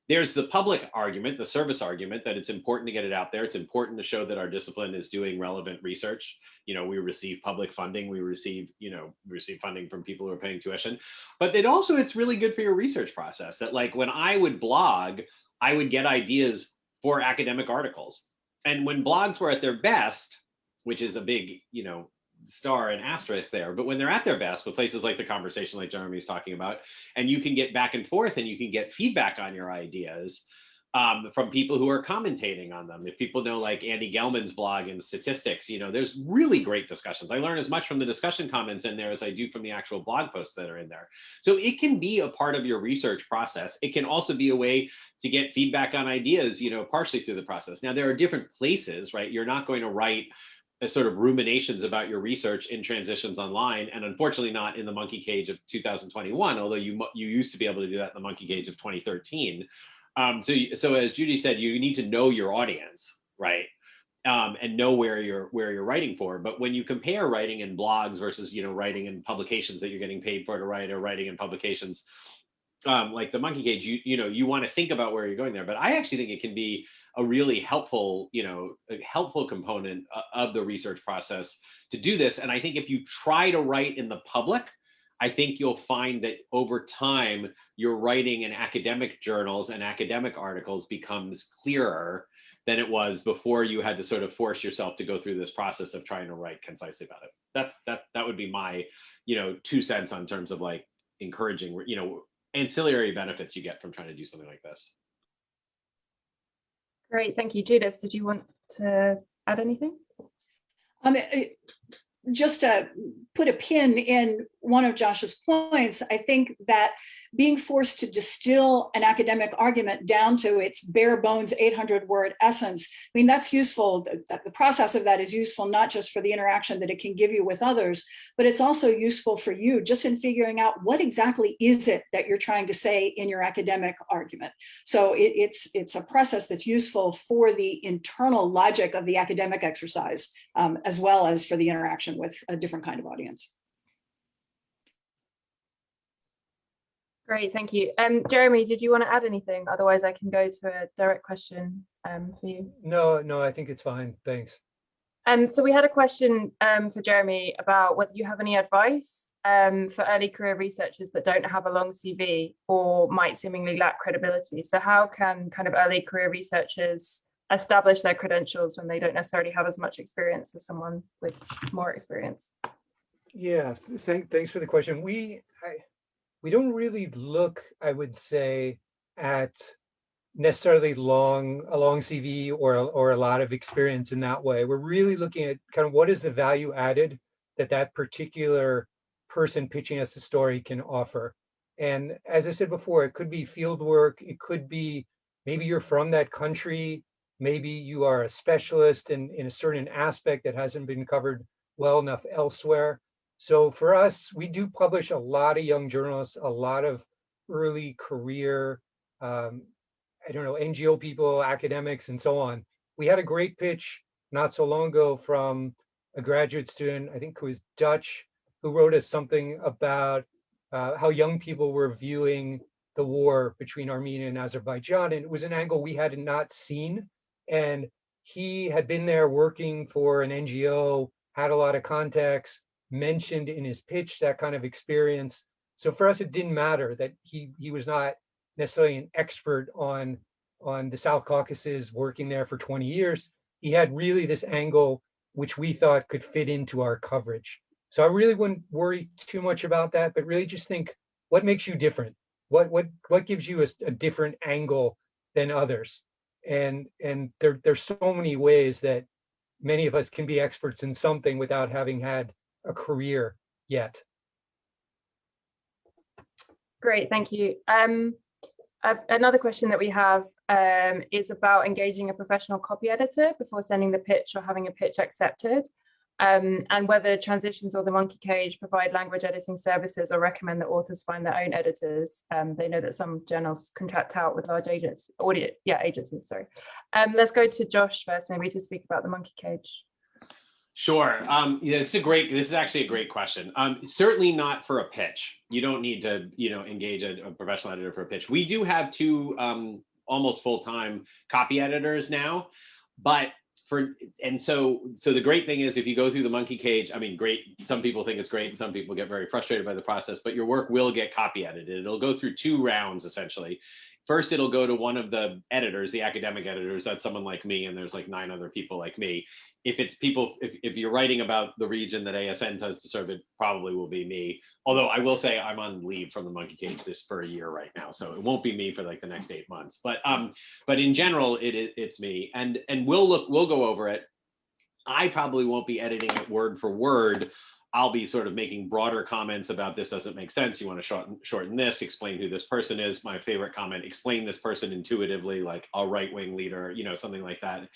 There's the public argument, the service argument, that it's important to get it out there. It's important to show that our discipline is doing relevant research. We receive public funding. We receive funding from people who are paying tuition. But it's really good for your research process. That, like, when I would blog, I would get ideas for academic articles. And when blogs were at their best, which is a big, star and asterisk there, but when they're at their best with places like The Conversation, like Jeremy's talking about, and you can get back and forth and you can get feedback on your ideas, from people who are commentating on them. If people know like Andy Gelman's blog and statistics, you know, there's really great discussions. I learn as much from the discussion comments in there as I do from the actual blog posts that are in there. So it can be a part of your research process. It can also be a way to get feedback on ideas, you know, partially through the process. Now, there are different places, right? You're not going to write a sort of ruminations about your research in Transitions Online, and unfortunately not in the monkey cage of 2021, although you used to be able to do that in the monkey cage of 2013. So as Judy said, you need to know your audience, right? And know where you're writing for. But when you compare writing in blogs versus, you know, writing in publications that you're getting paid for to write, or writing in publications like the monkey cage, you want to think about where you're going there. But I actually think it can be a really helpful, a helpful component of the research process to do this. And I think if you try to write in the public, I think you'll find that over time, your writing in academic journals and academic articles becomes clearer than it was before you had to sort of force yourself to go through this process of trying to write concisely about it. That would be my, 2 cents on terms of like encouraging, ancillary benefits you get from trying to do something like this. Great, thank you. Judith, did you want to add anything? Just to put a pin in one of Josh's points, I think that being forced to distill an academic argument down to its bare bones 800-word essence, I mean, that's useful. The process of that is useful not just for the interaction that it can give you with others, but it's also useful for you just in figuring out what exactly is it that you're trying to say in your academic argument. So it's a process that's useful for the internal logic of the academic exercise, as well as for the interaction with a different kind of audience. Great, thank you. Jeremy, did you want to add anything? Otherwise, I can go to a direct question for you. No, I think it's fine. Thanks. So we had a question for Jeremy about whether you have any advice for early career researchers that don't have a long CV or might seemingly lack credibility. So how can kind of early career researchers establish their credentials when they don't necessarily have as much experience as someone with more experience? Yeah, thanks for the question. We don't really look, I would say, at necessarily a long CV or a lot of experience in that way. We're really looking at kind of what is the value added that particular person pitching us the story can offer. And as I said before, it could be field work. It could be maybe you're from that country. Maybe you are a specialist in a certain aspect that hasn't been covered well enough elsewhere. So for us, we do publish a lot of young journalists, a lot of early career, NGO people, academics, and so on. We had a great pitch not so long ago from a graduate student, I think who was Dutch, who wrote us something about how young people were viewing the war between Armenia and Azerbaijan. And it was an angle we had not seen. And he had been there working for an NGO, had a lot of contacts, mentioned in his pitch that kind of experience. So for us, it didn't matter that he was not necessarily an expert on the South Caucasus, working there for 20 years. He had really this angle which we thought could fit into our coverage. So I really wouldn't worry too much about that, but really just think, what makes you different? What gives you a different angle than others? And there's so many ways that many of us can be experts in something without having had a career yet. Great, thank you. Another question that we have is about engaging a professional copy editor before sending the pitch or having a pitch accepted, and whether Transitions or the Monkey Cage provide language editing services or recommend that authors find their own editors. They know that some journals contract out with large agencies. Sorry. Let's go to Josh first, maybe to speak about the Monkey Cage. Sure. This is actually a great question. Certainly not for a pitch. You don't need to, engage a professional editor for a pitch. We do have 2 almost full-time copy editors now, but so the great thing is, if you go through the Monkey Cage, I mean, great. Some people think it's great, and some people get very frustrated by the process. But your work will get copy edited. It'll go through 2 rounds essentially. First, it'll go to one of the editors, the academic editors. That's someone like me, and there's like 9 other people like me. If it's people, if you're writing about the region that ASN tends to serve, it probably will be me. Although I will say I'm on leave from the Monkey Cage for a year right now, so it won't be me for like the next 8 months. But in general, it's me, and we'll go over it. I probably won't be editing it word for word. I'll be sort of making broader comments about this doesn't make sense. You want to shorten this, explain who this person is. My favorite comment, explain this person intuitively, like a right-wing leader, something like that,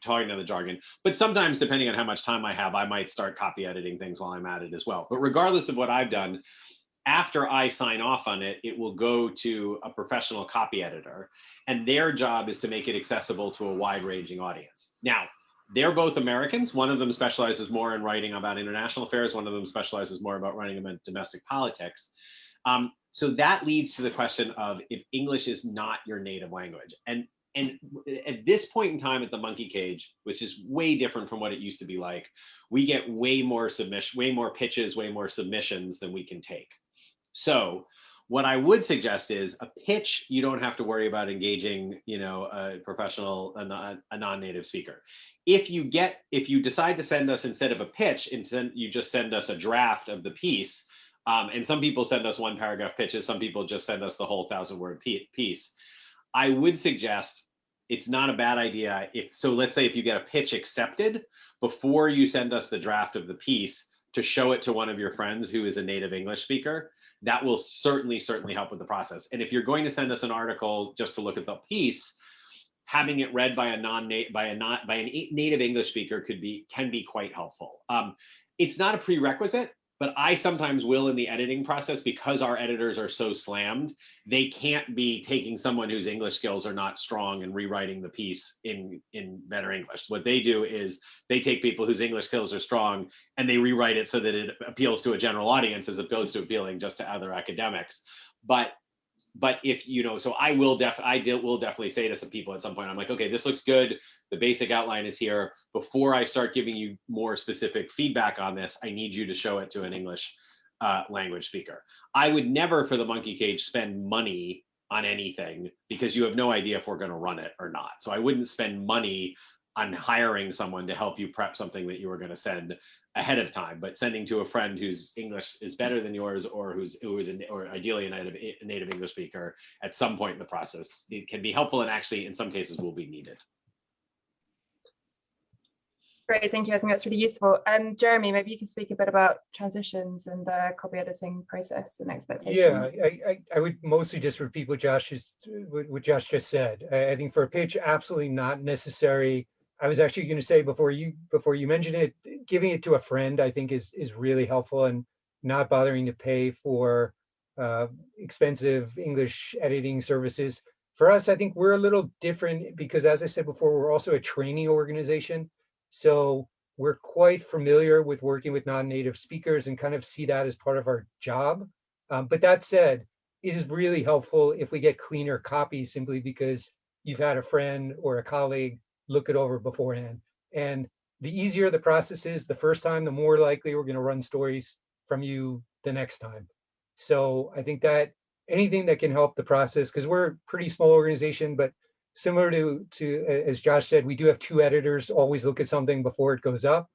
talking to the jargon. But sometimes, depending on how much time I have, I might start copy editing things while I'm at it as well. But regardless of what I've done, after I sign off on it, it will go to a professional copy editor, and their job is to make it accessible to a wide-ranging audience. Now, they're both Americans. One of them specializes more in writing about international affairs. One of them specializes more about writing about domestic politics. So that leads to the question of if English is not your native language. And at this point in time at the Monkey Cage, which is way different from what it used to be like, we get way more pitches, way more submissions than we can take. So what I would suggest is a pitch, you don't have to worry about engaging, a professional, a non-native speaker. If you decide to send us, instead of a pitch, you just send us a draft of the piece, and some people send us 1-paragraph pitches, some people just send us the whole 1,000-word piece. I would suggest it's not a bad idea let's say if you get a pitch accepted, before you send us the draft of the piece, to show it to one of your friends who is a native English speaker. That will certainly help with the process. And if you're going to send us an article just to look at the piece, having it read by a native English speaker can be quite helpful. It's not a prerequisite, but I sometimes will in the editing process, because our editors are so slammed, they can't be taking someone whose English skills are not strong and rewriting the piece in better English. What they do is they take people whose English skills are strong and they rewrite it so that it appeals to a general audience as opposed to appealing just to other academics. But if so I will definitely say to some people at some point, I'm like, okay, this looks good. The basic outline is here. Before I start giving you more specific feedback on this, I need you to show it to an English language speaker. I would never, for the Monkey Cage, spend money on anything because you have no idea if we're going to run it or not. So I wouldn't spend money on hiring someone to help you prep something that you were going to send ahead of time, but sending to a friend whose English is better than yours, or or ideally a native English speaker at some point in the process, it can be helpful, and actually in some cases will be needed. Great, thank you. I think that's really useful. Jeremy, maybe you can speak a bit about transitions and the copy editing process and expectations. Yeah, I would mostly just repeat what Josh just said. I think for a pitch, absolutely not necessary. I was actually going to say before you mentioned it, giving it to a friend, I think is really helpful, and not bothering to pay for expensive English editing services. For us, I think we're a little different because, as I said before, we're also a training organization. So we're quite familiar with working with non-native speakers and kind of see that as part of our job. But that said, it is really helpful if we get cleaner copies simply because you've had a friend or a colleague look it over beforehand. And the easier the process is the first time, the more likely we're going to run stories from you the next time. So I think that anything that can help the process, because we're a pretty small organization, but similar to as Josh said, we do have 2 editors always look at something before it goes up.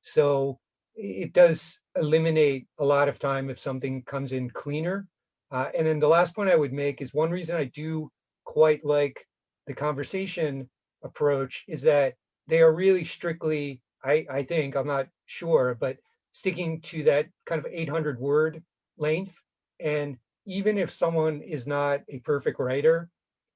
So it does eliminate a lot of time if something comes in cleaner. And then the last point I would make is one reason I do quite like the conversation approach is that they are really strictly, I think, I'm not sure, but sticking to that kind of 800-word length. And even if someone is not a perfect writer,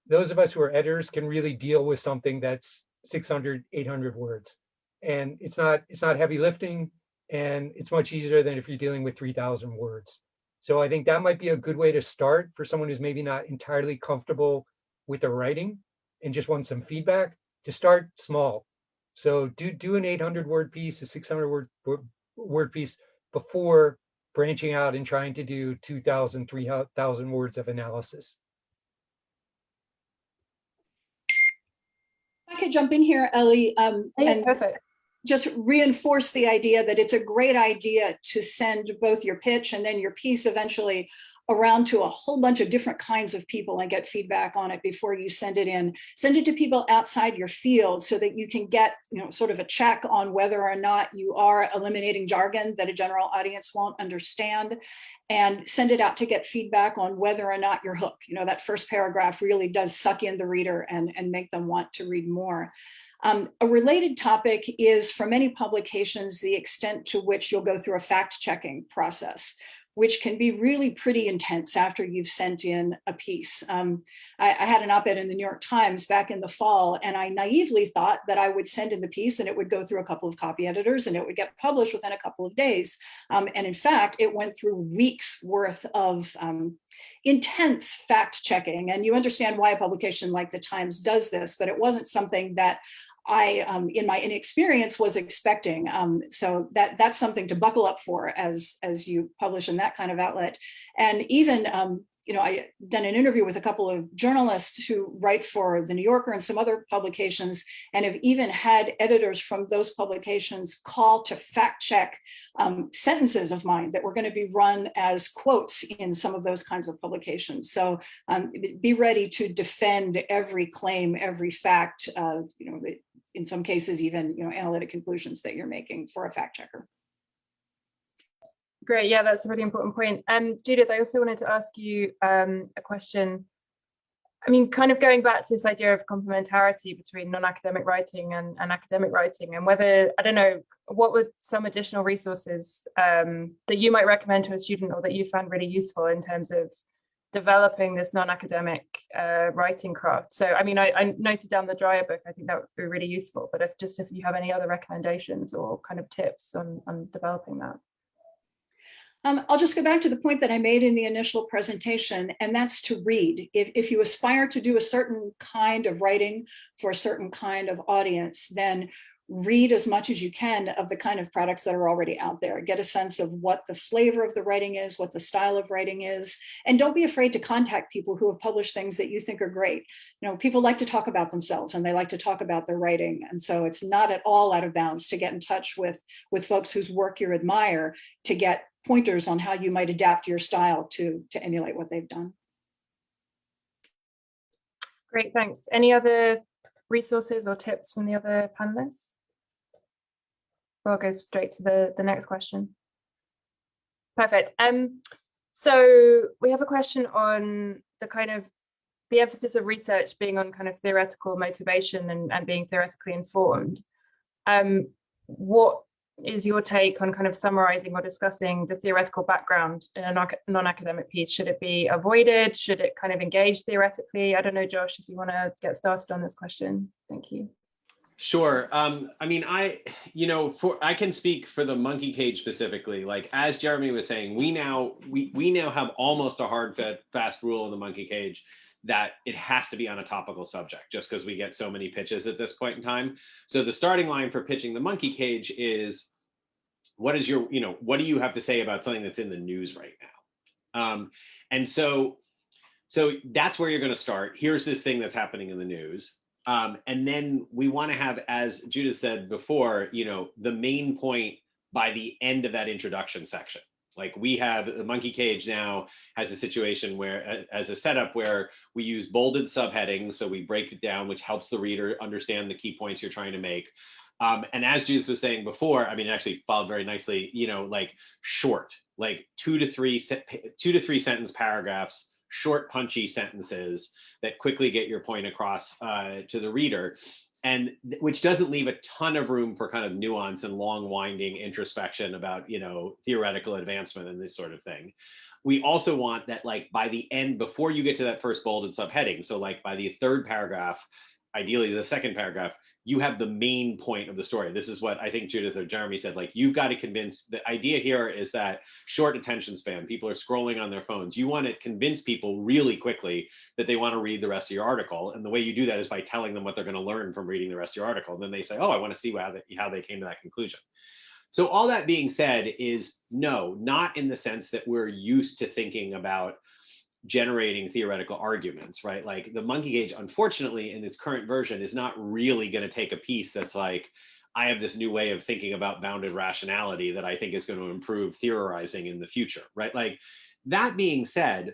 those of us who are editors can really deal with something that's 600, 800 words. And it's not heavy lifting, and it's much easier than if you're dealing with 3,000 words. So I think that might be a good way to start for someone who's maybe not entirely comfortable with the writing and just wants some feedback, to start small. So do an 800-word piece, a 600-word piece before branching out and trying to do 2,000, 3,000 words of analysis. I could jump in here, Ellie. Perfect. just reinforce the idea that it's a great idea to send both your pitch and then your piece eventually around to a whole bunch of different kinds of people and get feedback on it before you send it in. Send it to people outside your field so that you can get, sort of a check on whether or not you are eliminating jargon that a general audience won't understand, and send it out to get feedback on whether or not you're hooked. That first paragraph really does suck in the reader and make them want to read more. A related topic is, for many publications, the extent to which you'll go through a fact-checking process, which can be really pretty intense after you've sent in a piece. I had an op-ed in the New York Times back in the fall, and I naively thought that I would send in the piece and it would go through a couple of copy editors and it would get published within a couple of days. And in fact, it went through weeks worth of intense fact checking. And you understand why a publication like the Times does this, but it wasn't something that I, in my inexperience, was expecting. So that's something to buckle up for as you publish in that kind of outlet. And even, I done an interview with a couple of journalists who write for the New Yorker and some other publications, and have even had editors from those publications call to fact check sentences of mine that were going to be run as quotes in some of those kinds of publications. So be ready to defend every claim, every fact, in some cases, even analytic conclusions that you're making for a fact checker. Great, yeah, that's a really important point. Judith, I also wanted to ask you a question. I mean, kind of going back to this idea of complementarity between non-academic writing and academic writing, and whether, I don't know, what were some additional resources that you might recommend to a student or that you found really useful in terms of developing this non-academic writing craft? So, I mean, I noted down the Dryer book. I think that would be really useful, but if you have any other recommendations or kind of tips on developing that. I'll just go back to the point that I made in the initial presentation, and that's to read. If you aspire to do a certain kind of writing for a certain kind of audience, then read as much as you can of the kind of products that are already out there. Get a sense of what the flavor of the writing is, what the style of writing is, and don't be afraid to contact people who have published things that you think are great. People like to talk about themselves and they like to talk about their writing. And so it's not at all out of bounds to get in touch with folks whose work you admire to get pointers on how you might adapt your style to emulate what they've done. Great, thanks. Any other resources or tips from the other panelists? We'll go straight to the next question. Perfect. So we have a question on the emphasis of research being on kind of theoretical motivation and being theoretically informed. What is your take on kind of summarizing or discussing the theoretical background in a non-academic piece? Should it be avoided? Should it kind of engage theoretically? I don't know, Josh, if you want to get started on this question. Thank you. Sure. I mean, I can speak for the monkey cage specifically. Like, as Jeremy was saying, we now have almost a hard fast rule in the monkey cage that it has to be on a topical subject, just because we get so many pitches at this point in time. So the starting line for pitching the monkey cage is, what do you have to say about something that's in the news right now? And so that's where you're going to start. Here's this thing that's happening in the news. And then we want to have, as Judith said before, the main point by the end of that introduction section. Like, we have the monkey cage now has a situation where, as a setup, where we use bolded subheadings. So we break it down, which helps the reader understand the key points you're trying to make. And as Judith was saying before, I mean, it actually followed very nicely, like short, like 2 to 3 sentence paragraphs, short, punchy sentences that quickly get your point across to the reader, and which doesn't leave a ton of room for kind of nuance and long winding introspection about, theoretical advancement and this sort of thing. We also want that, like, by the end, before you get to that first bolded subheading, so like by the third paragraph, ideally the second paragraph, you have the main point of the story. This is what I think Judith or Jeremy said, like, you've got to convince, the idea here is that short attention span, people are scrolling on their phones. You want to convince people really quickly that they want to read the rest of your article. And the way you do that is by telling them what they're going to learn from reading the rest of your article. And then they say, oh, I want to see how they came to that conclusion. So all that being said is, no, not in the sense that we're used to thinking about generating theoretical arguments, right? Like, the monkey cage, unfortunately, in its current version, is not really going to take a piece that's like, I have this new way of thinking about bounded rationality that I think is going to improve theorizing in the future, right? Like, that being said,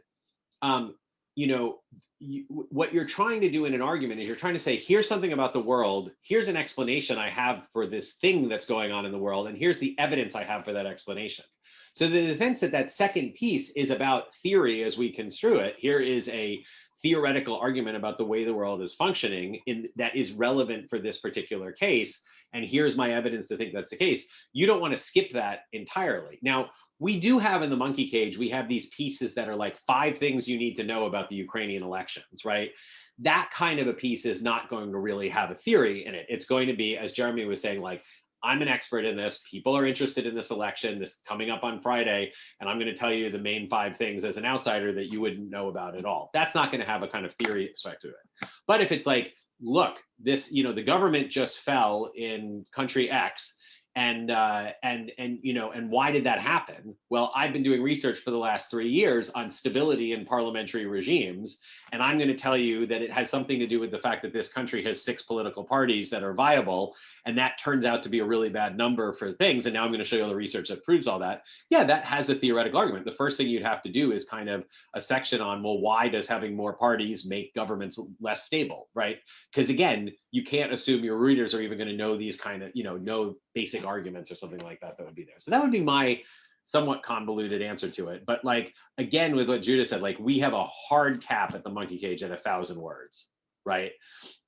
you know, what you're trying to do in an argument is you're trying to say, here's something about the world, here's an explanation I have for this thing that's going on in the world, and here's the evidence I have for that explanation. So the defense that second piece is about theory as we construe it. Here is a theoretical argument about the way the world is functioning that is relevant for this particular case, and here's my evidence to think that's the case. You don't want to skip that entirely. Now, we do have in the monkey cage, we have these pieces that are like 5 things you need to know about the Ukrainian elections, right? That kind of a piece is not going to really have a theory in it. It's going to be, as Jeremy was saying, like, I'm an expert in this. People are interested in this election, this coming up on Friday, and I'm going to tell you the main 5 things as an outsider that you wouldn't know about at all. That's not going to have a kind of theory aspect to it. But if it's like, look, this, you know, the government just fell in country X, and you know, and why did that happen? Well, I've been doing research for the last 3 years on stability in parliamentary regimes, and I'm going to tell you that it has something to do with the fact that this country has 6 political parties that are viable, and that turns out to be a really bad number for things. And now I'm going to show you all the research that proves all that. Yeah, that has a theoretical argument. The first thing you'd have to do is kind of a section on, well, why does having more parties make governments less stable, right? Because again, you can't assume your readers are even going to know these kind of, you know basic arguments or something like that would be there. So that would be my somewhat convoluted answer to it. But like, again, with what Judah said, like, we have a hard cap at the monkey cage at 1,000 words, right?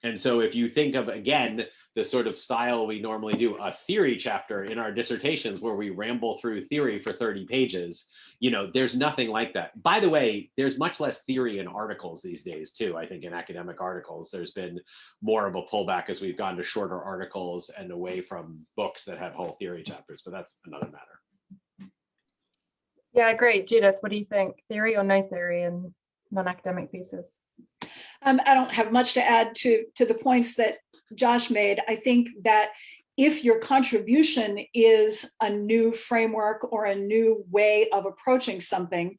And so if you think of, again, the sort of style we normally do, a theory chapter in our dissertations where we ramble through theory for 30 pages, you know, there's nothing like that. By the way, there's much less theory in articles these days too. I think in academic articles, there's been more of a pullback as we've gone to shorter articles and away from books that have whole theory chapters, but that's another matter. Yeah, great. Judith, what do you think? Theory or no theory in non-academic pieces? I don't have much to add to the points that Josh made. I think that if your contribution is a new framework or a new way of approaching something,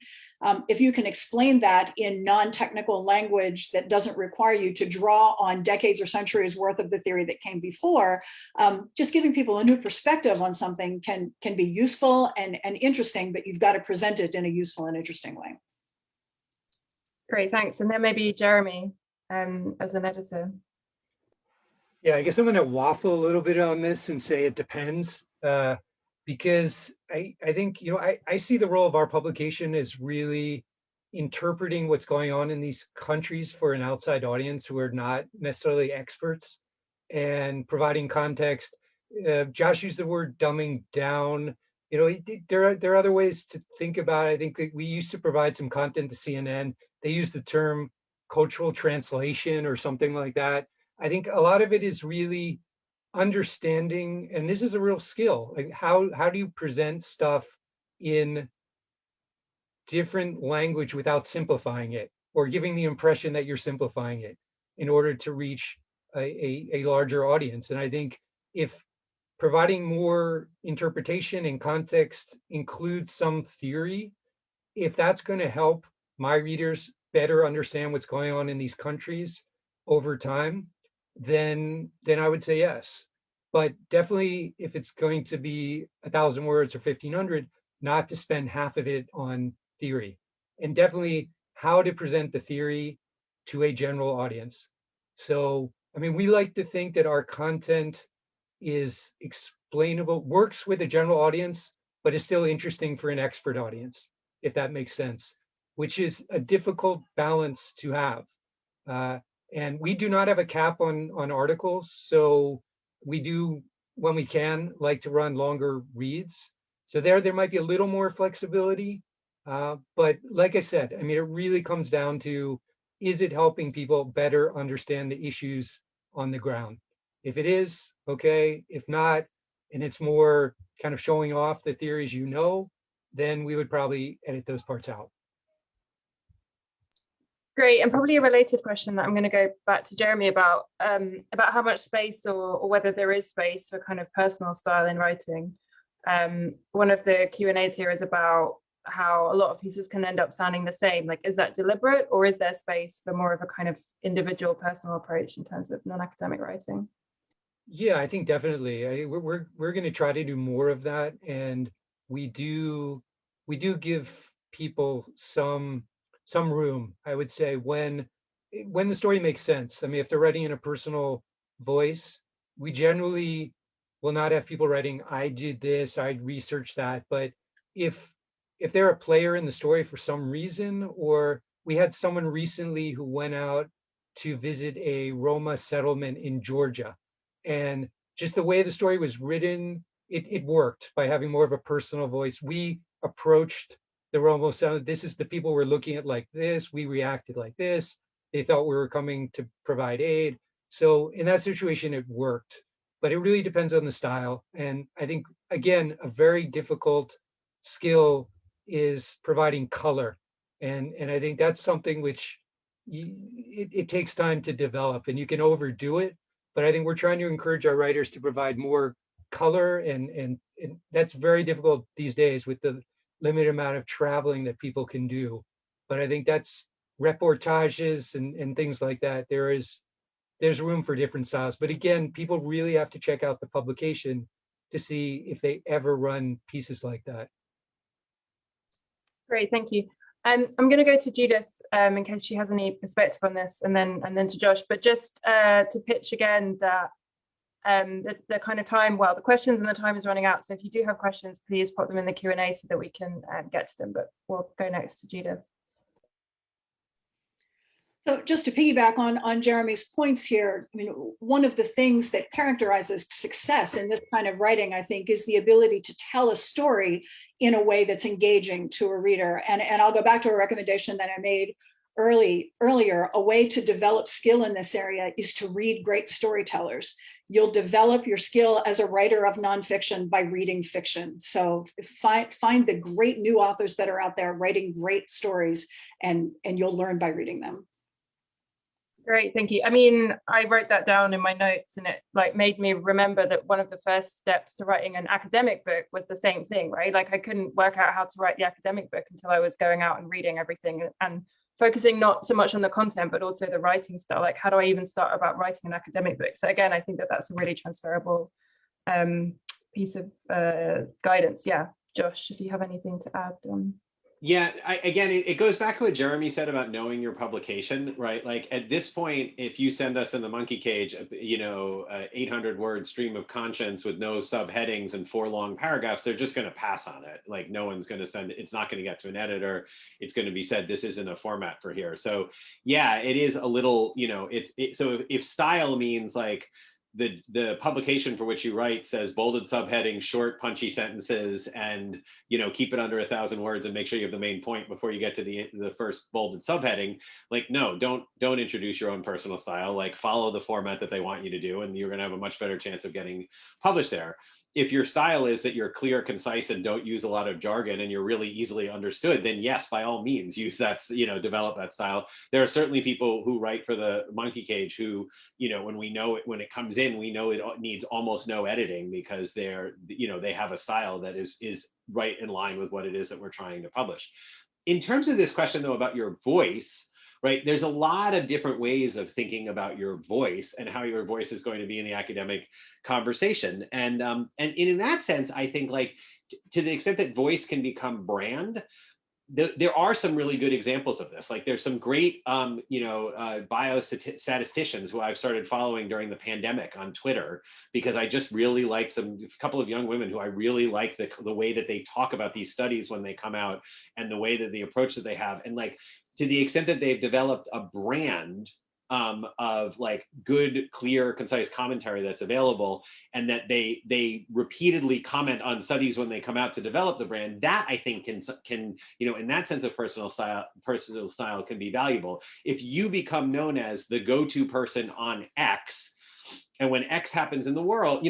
if you can explain that in non-technical language that doesn't require you to draw on decades or centuries worth of the theory that came before, just giving people a new perspective on something can be useful and interesting, but you've got to present it in a useful and interesting way. Great, thanks. And then maybe Jeremy, as an editor. Yeah, I guess I'm going to waffle a little bit on this and say it depends, because I think, you know, I see the role of our publication as really interpreting what's going on in these countries for an outside audience who are not necessarily experts, and providing context. Josh used the word dumbing down. You know, there are other ways to think about it. I think we used to provide some content to CNN. They use the term cultural translation or something like that. I think a lot of it is really understanding, and this is a real skill, like how do you present stuff in different language without simplifying it or giving the impression that you're simplifying it in order to reach a larger audience. And I think if providing more interpretation and context includes some theory, if that's going to help my readers better understand what's going on in these countries over time, then I would say yes. But definitely, if it's going to be 1,000 words or 1,500, not to spend half of it on theory, and definitely how to present the theory to a general audience. So, I mean, we like to think that our content is explainable, works with a general audience, but is still interesting for an expert audience, if that makes sense, which is a difficult balance to have. And we do not have a cap on articles. So we do, when we can, like to run longer reads. So there might be a little more flexibility. But like I said, I mean, it really comes down to, is it helping people better understand the issues on the ground? If it is, okay. If not, and it's more kind of showing off the theories you know, then we would probably edit those parts out. Great, and probably a related question that I'm going to go back to Jeremy about how much space or whether there is space for kind of personal style in writing. One of the Q&As here is about how a lot of pieces can end up sounding the same. Like, is that deliberate, or is there space for more of a kind of individual personal approach in terms of non-academic writing? Yeah, I think definitely. We're going to try to do more of that, and we do give people some room. I would say when the story makes sense. I mean, if they're writing in a personal voice, we generally will not have people writing, "I did this, I researched that." But if they're a player in the story for some reason, or we had someone recently who went out to visit a Roma settlement in Georgia, and just the way the story was written, it worked by having more of a personal voice. We approached the Romo sound. This is the people we're looking at like this. We reacted like this. They thought we were coming to provide aid. So in that situation, it worked. But it really depends on the style. And I think, again, a very difficult skill is providing color. And I think that's something which it takes time to develop, and you can overdo it. But I think we're trying to encourage our writers to provide more color, and that's very difficult these days with the limited amount of traveling that people can do. But I think that's reportages and things like that. There's room for different styles. But again, people really have to check out the publication to see if they ever run pieces like that. Great, thank you. I'm going to go to Judith in case she has any perspective on this, and then to Josh. But just to pitch again that the kind of time, well, the questions and the time is running out. So if you do have questions, please pop them in the Q&A so that we can get to them. But we'll go next to Judith. So just to piggyback on Jeremy's points here, I mean, one of the things that characterizes success in this kind of writing, I think, is the ability to tell a story in a way that's engaging to a reader. And I'll go back to a recommendation that I made earlier. A way to develop skill in this area is to read great storytellers. You'll develop your skill as a writer of nonfiction by reading fiction. So find the great new authors that are out there writing great stories, and you'll learn by reading them. Great, thank you. I mean, I wrote that down in my notes, and it like made me remember that one of the first steps to writing an academic book was the same thing, right? Like I couldn't work out how to write the academic book until I was going out and reading everything and focusing not so much on the content, but also the writing style. Like, how do I even start about writing an academic book? So again, I think that that's a really transferable piece of guidance. Yeah, Josh, if you have anything to add. Yeah, again, it goes back to what Jeremy said about knowing your publication, right? Like at this point, if you send us in the monkey cage, 800-word stream of conscience with no subheadings and 4 long paragraphs, they're just going to pass on it. Like no one's going to send it. It's not going to get to an editor. It's going to be said, this isn't a format for here. So yeah, it is a little, so if style means like, the publication for which you write says bolded subheading, short punchy sentences, and keep it under 1,000 words and make sure you have the main point before you get to the first bolded subheading. Like, no, don't introduce your own personal style. Like, follow the format that they want you to do, and you're going to have a much better chance of getting published there. If your style is that you're clear, concise, and don't use a lot of jargon, and you're really easily understood, then yes, by all means, use that, develop that style. There are certainly people who write for the monkey cage who, when it comes in, we know it needs almost no editing because they have a style that is right in line with what it is that we're trying to publish. In terms of this question though about your voice, right, there's a lot of different ways of thinking about your voice and how your voice is going to be in the academic conversation. And in that sense, I think like to the extent that voice can become brand, there are some really good examples of this. Like there's some great, biostatisticians who I've started following during the pandemic on Twitter, because I just really like a couple of young women who I really like the way that they talk about these studies when they come out, and the way that the approach that they have. And like, to the extent that they've developed a brand of like good, clear, concise commentary that's available, and that they repeatedly comment on studies when they come out to develop the brand, that I think can in that sense of personal style can be valuable. If you become known as the go-to person on X, and when X happens in the world,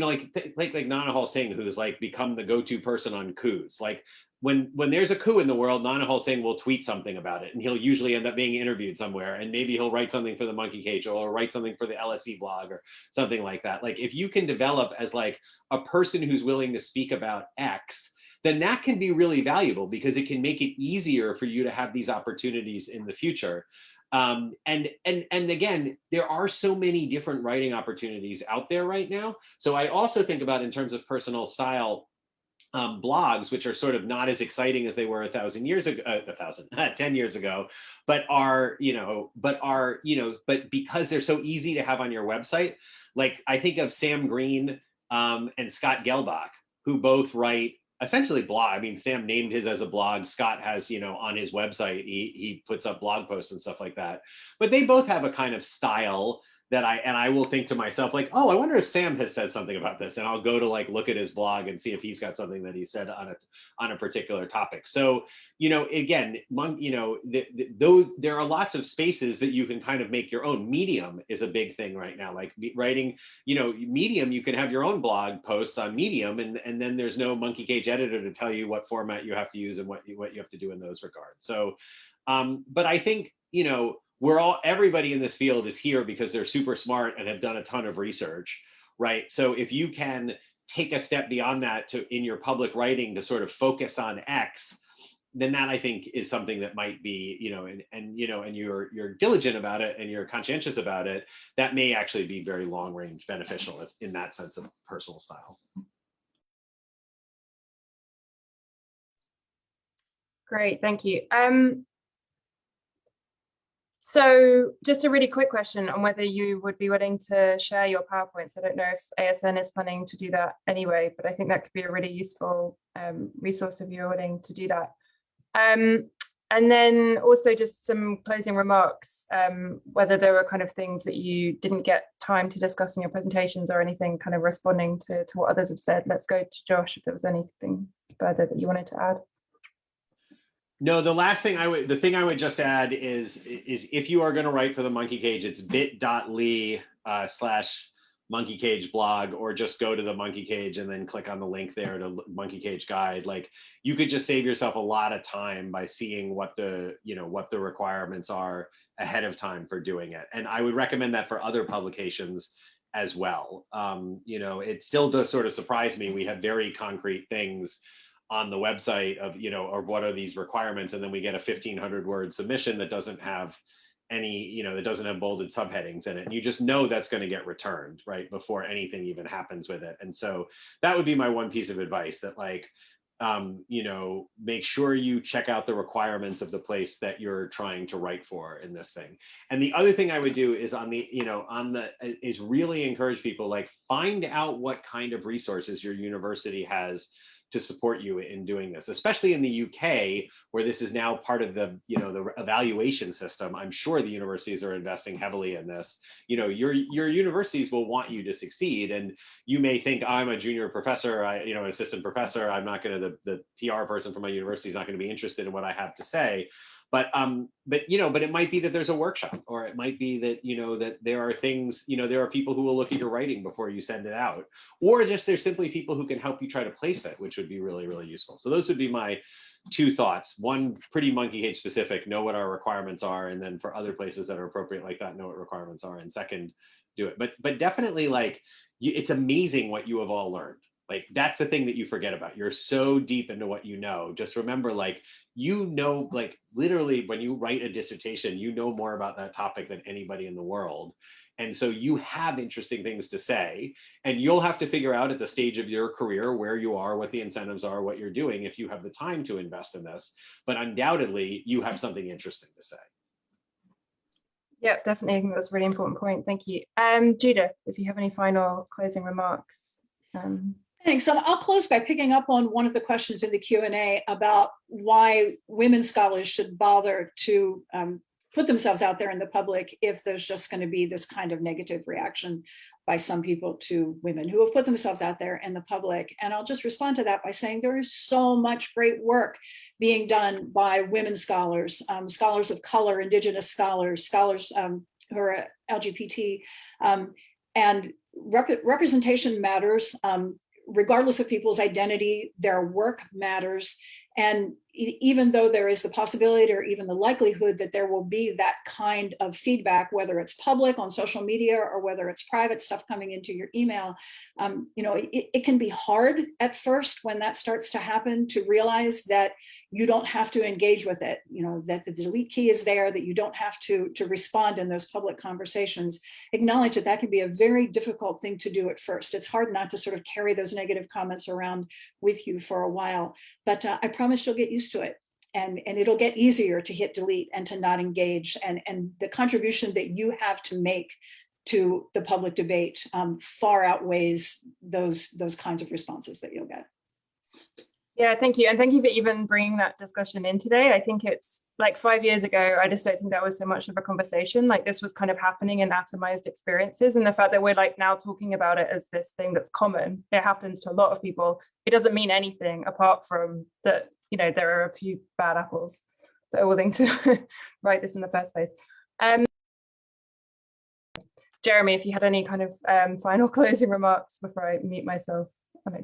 like Nana Hall Singh, who's like become the go-to person on coups. Like when there's a coup in the world, Nana Hall Singh will tweet something about it, and he'll usually end up being interviewed somewhere, and maybe he'll write something for the monkey cage or write something for the LSE blog or something like that. Like if you can develop as like a person who's willing to speak about X, then that can be really valuable, because it can make it easier for you to have these opportunities in the future. And again, there are so many different writing opportunities out there right now. So I also think about, in terms of personal style, blogs, which are sort of not as exciting as they were 10 years ago, but but because they're so easy to have on your website. Like, I think of Sam Green and Scott Gelbach, who both write essentially blog. I mean, Sam named his as a blog. Scott has, on his website, he puts up blog posts and stuff like that. But they both have a kind of style that I will think to myself, like, oh, I wonder if Sam has said something about this, and I'll go to like look at his blog and see if he's got something that he said on a particular topic. So, again, there are lots of spaces that you can kind of make your own. Medium is a big thing right now. Like writing, Medium, you can have your own blog posts on Medium, and then there's no monkey cage editor to tell you what format you have to use and what you have to do in those regards. So, but I think, everybody in this field is here because they're super smart and have done a ton of research, right? So if you can take a step beyond that in your public writing to sort of focus on X, then that, I think, is something that might be, and you're diligent about it and you're conscientious about it, that may actually be very long range beneficial in that sense of personal style. Great, thank you. So just a really quick question on whether you would be willing to share your PowerPoints. I don't know if ASN is planning to do that anyway, but I think that could be a really useful resource if you're willing to do that. And then also just some closing remarks, whether there were kind of things that you didn't get time to discuss in your presentations or anything kind of responding to what others have said. Let's go to Josh if there was anything further that you wanted to add. No, the thing I would just add is if you are going to write for the Monkey Cage, it's bit.ly/Monkey Cage blog, or just go to the Monkey Cage and then click on the link there to Monkey Cage Guide. Like, you could just save yourself a lot of time by seeing what the requirements are ahead of time for doing it. And I would recommend that for other publications as well. It still does sort of surprise me. We have very concrete things on the website of, or what are these requirements? And then we get a 1,500 word submission that doesn't have any, that doesn't have bolded subheadings in it. And you just know that's going to get returned right before anything even happens with it. And so that would be my one piece of advice, that make sure you check out the requirements of the place that you're trying to write for in this thing. And the other thing I would do is is really encourage people, like, find out what kind of resources your university has to support you in doing this, especially in the UK, where this is now part of the evaluation system. I'm sure the universities are investing heavily in this. Your universities will want you to succeed, and you may think, I'm a junior professor, an assistant professor, I'm not going to, the PR person from my university is not going to be interested in what I have to say. But it might be that there's a workshop, or it might be that, that there are things, there are people who will look at your writing before you send it out, or just there's simply people who can help you try to place it, which would be really, really useful. So those would be my two thoughts. One, pretty Monkey Cage specific, know what our requirements are. And then for other places that are appropriate like that, know what requirements are. And second, do it. But definitely, like, it's amazing what you have all learned. Like, that's the thing that you forget about. You're so deep into what you know. Just remember, like, like, literally when you write a dissertation, you know more about that topic than anybody in the world. And so you have interesting things to say, and you'll have to figure out at the stage of your career where you are, what the incentives are, what you're doing, if you have the time to invest in this. But undoubtedly, you have something interesting to say. Yeah, definitely. I think that's a really important point. Thank you. Judith, if you have any final closing remarks. Thanks. I'll close by picking up on one of the questions in the Q&A about why women scholars should bother to put themselves out there in the public if there's just going to be this kind of negative reaction by some people to women who have put themselves out there in the public. And I'll just respond to that by saying there is so much great work being done by women scholars, scholars of color, Indigenous scholars, scholars who are LGBT, and representation matters. Regardless of people's identity, their work matters. And even though there is the possibility or even the likelihood that there will be that kind of feedback, whether it's public on social media or whether it's private stuff coming into your email, it can be hard at first when that starts to happen to realize that you don't have to engage with it, that the delete key is there, that you don't have to respond in those public conversations. Acknowledge that that can be a very difficult thing to do at first. It's hard not to sort of carry those negative comments around with you for a while, but I promise you'll get used to it, and it'll get easier to hit delete and to not engage, and the contribution that you have to make to the public debate far outweighs those kinds of responses that you'll get. Yeah, thank you. And thank you for even bringing that discussion in today. I think it's like 5 years ago, I just don't think that was so much of a conversation. Like this was kind of happening in atomized experiences. And the fact that we're like now talking about it as this thing that's common, it happens to a lot of people. It doesn't mean anything apart from that, there are a few bad apples that are willing to write this in the first place. Jeremy, if you had any kind of final closing remarks before I mute myself.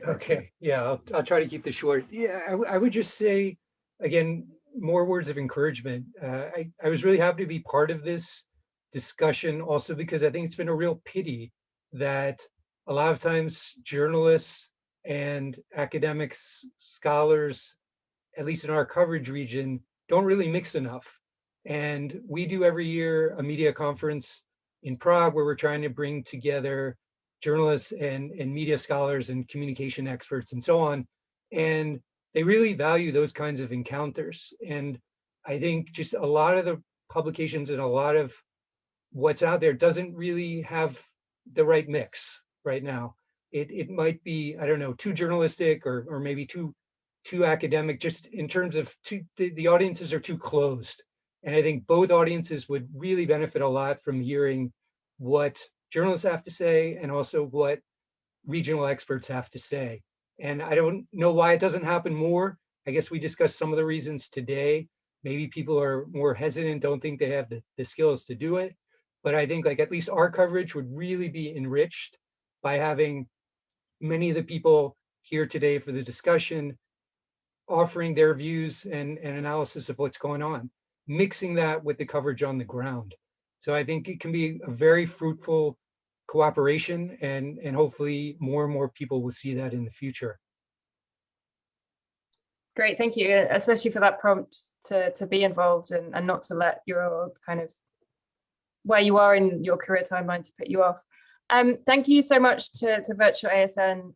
Okay, yeah, I'll try to keep this short. Yeah, I would just say, again, more words of encouragement. I was really happy to be part of this discussion also because I think it's been a real pity that a lot of times journalists and academics, scholars, at least in our coverage region, don't really mix enough. And we do every year a media conference in Prague where we're trying to bring together journalists and media scholars and communication experts and so on. And they really value those kinds of encounters. And I think just a lot of the publications and a lot of what's out there doesn't really have the right mix right now. It might be, I don't know, too journalistic or maybe too academic, just in terms of the audiences are too closed. And I think both audiences would really benefit a lot from hearing what journalists have to say and also what regional experts have to say. And I don't know why it doesn't happen more. I guess we discussed some of the reasons today. Maybe people are more hesitant, don't think they have the skills to do it. But I think like at least our coverage would really be enriched by having many of the people here today for the discussion offering their views and analysis of what's going on, mixing that with the coverage on the ground. So I think it can be a very fruitful cooperation, and hopefully more and more people will see that in the future. Great, thank you, especially for that prompt to be involved and not to let your kind of where you are in your career timeline to put you off. Thank you so much to Virtual ASN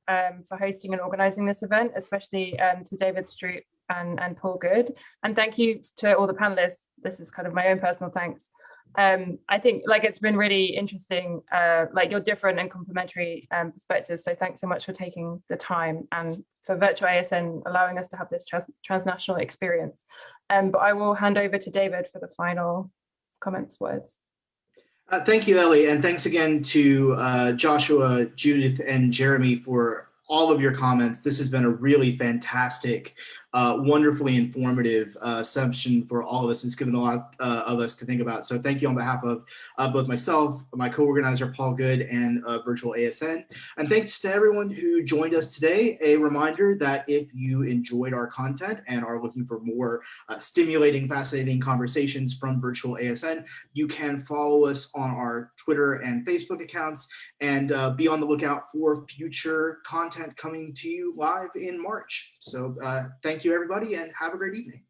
for hosting and organizing this event, especially to David Stroop and Paul Good. And thank you to all the panelists. This is kind of my own personal thanks. I think like it's been really interesting, like your different and complementary perspectives. So thanks so much for taking the time and for Virtual ASN allowing us to have this transnational experience. But I will hand over to David for the final comments words. Thank you, Ellie, and thanks again to Joshua, Judith, and Jeremy for all of your comments. This has been a really fantastic, wonderfully informative session for all of us. It's given a lot of us to think about. So thank you on behalf of both myself, my co-organizer, Paul Good, and Virtual ASN. And thanks to everyone who joined us today. A reminder that if you enjoyed our content and are looking for more stimulating, fascinating conversations from Virtual ASN, you can follow us on our Twitter and Facebook accounts and be on the lookout for future content coming to you live in March. So thank you, everybody, and have a great evening.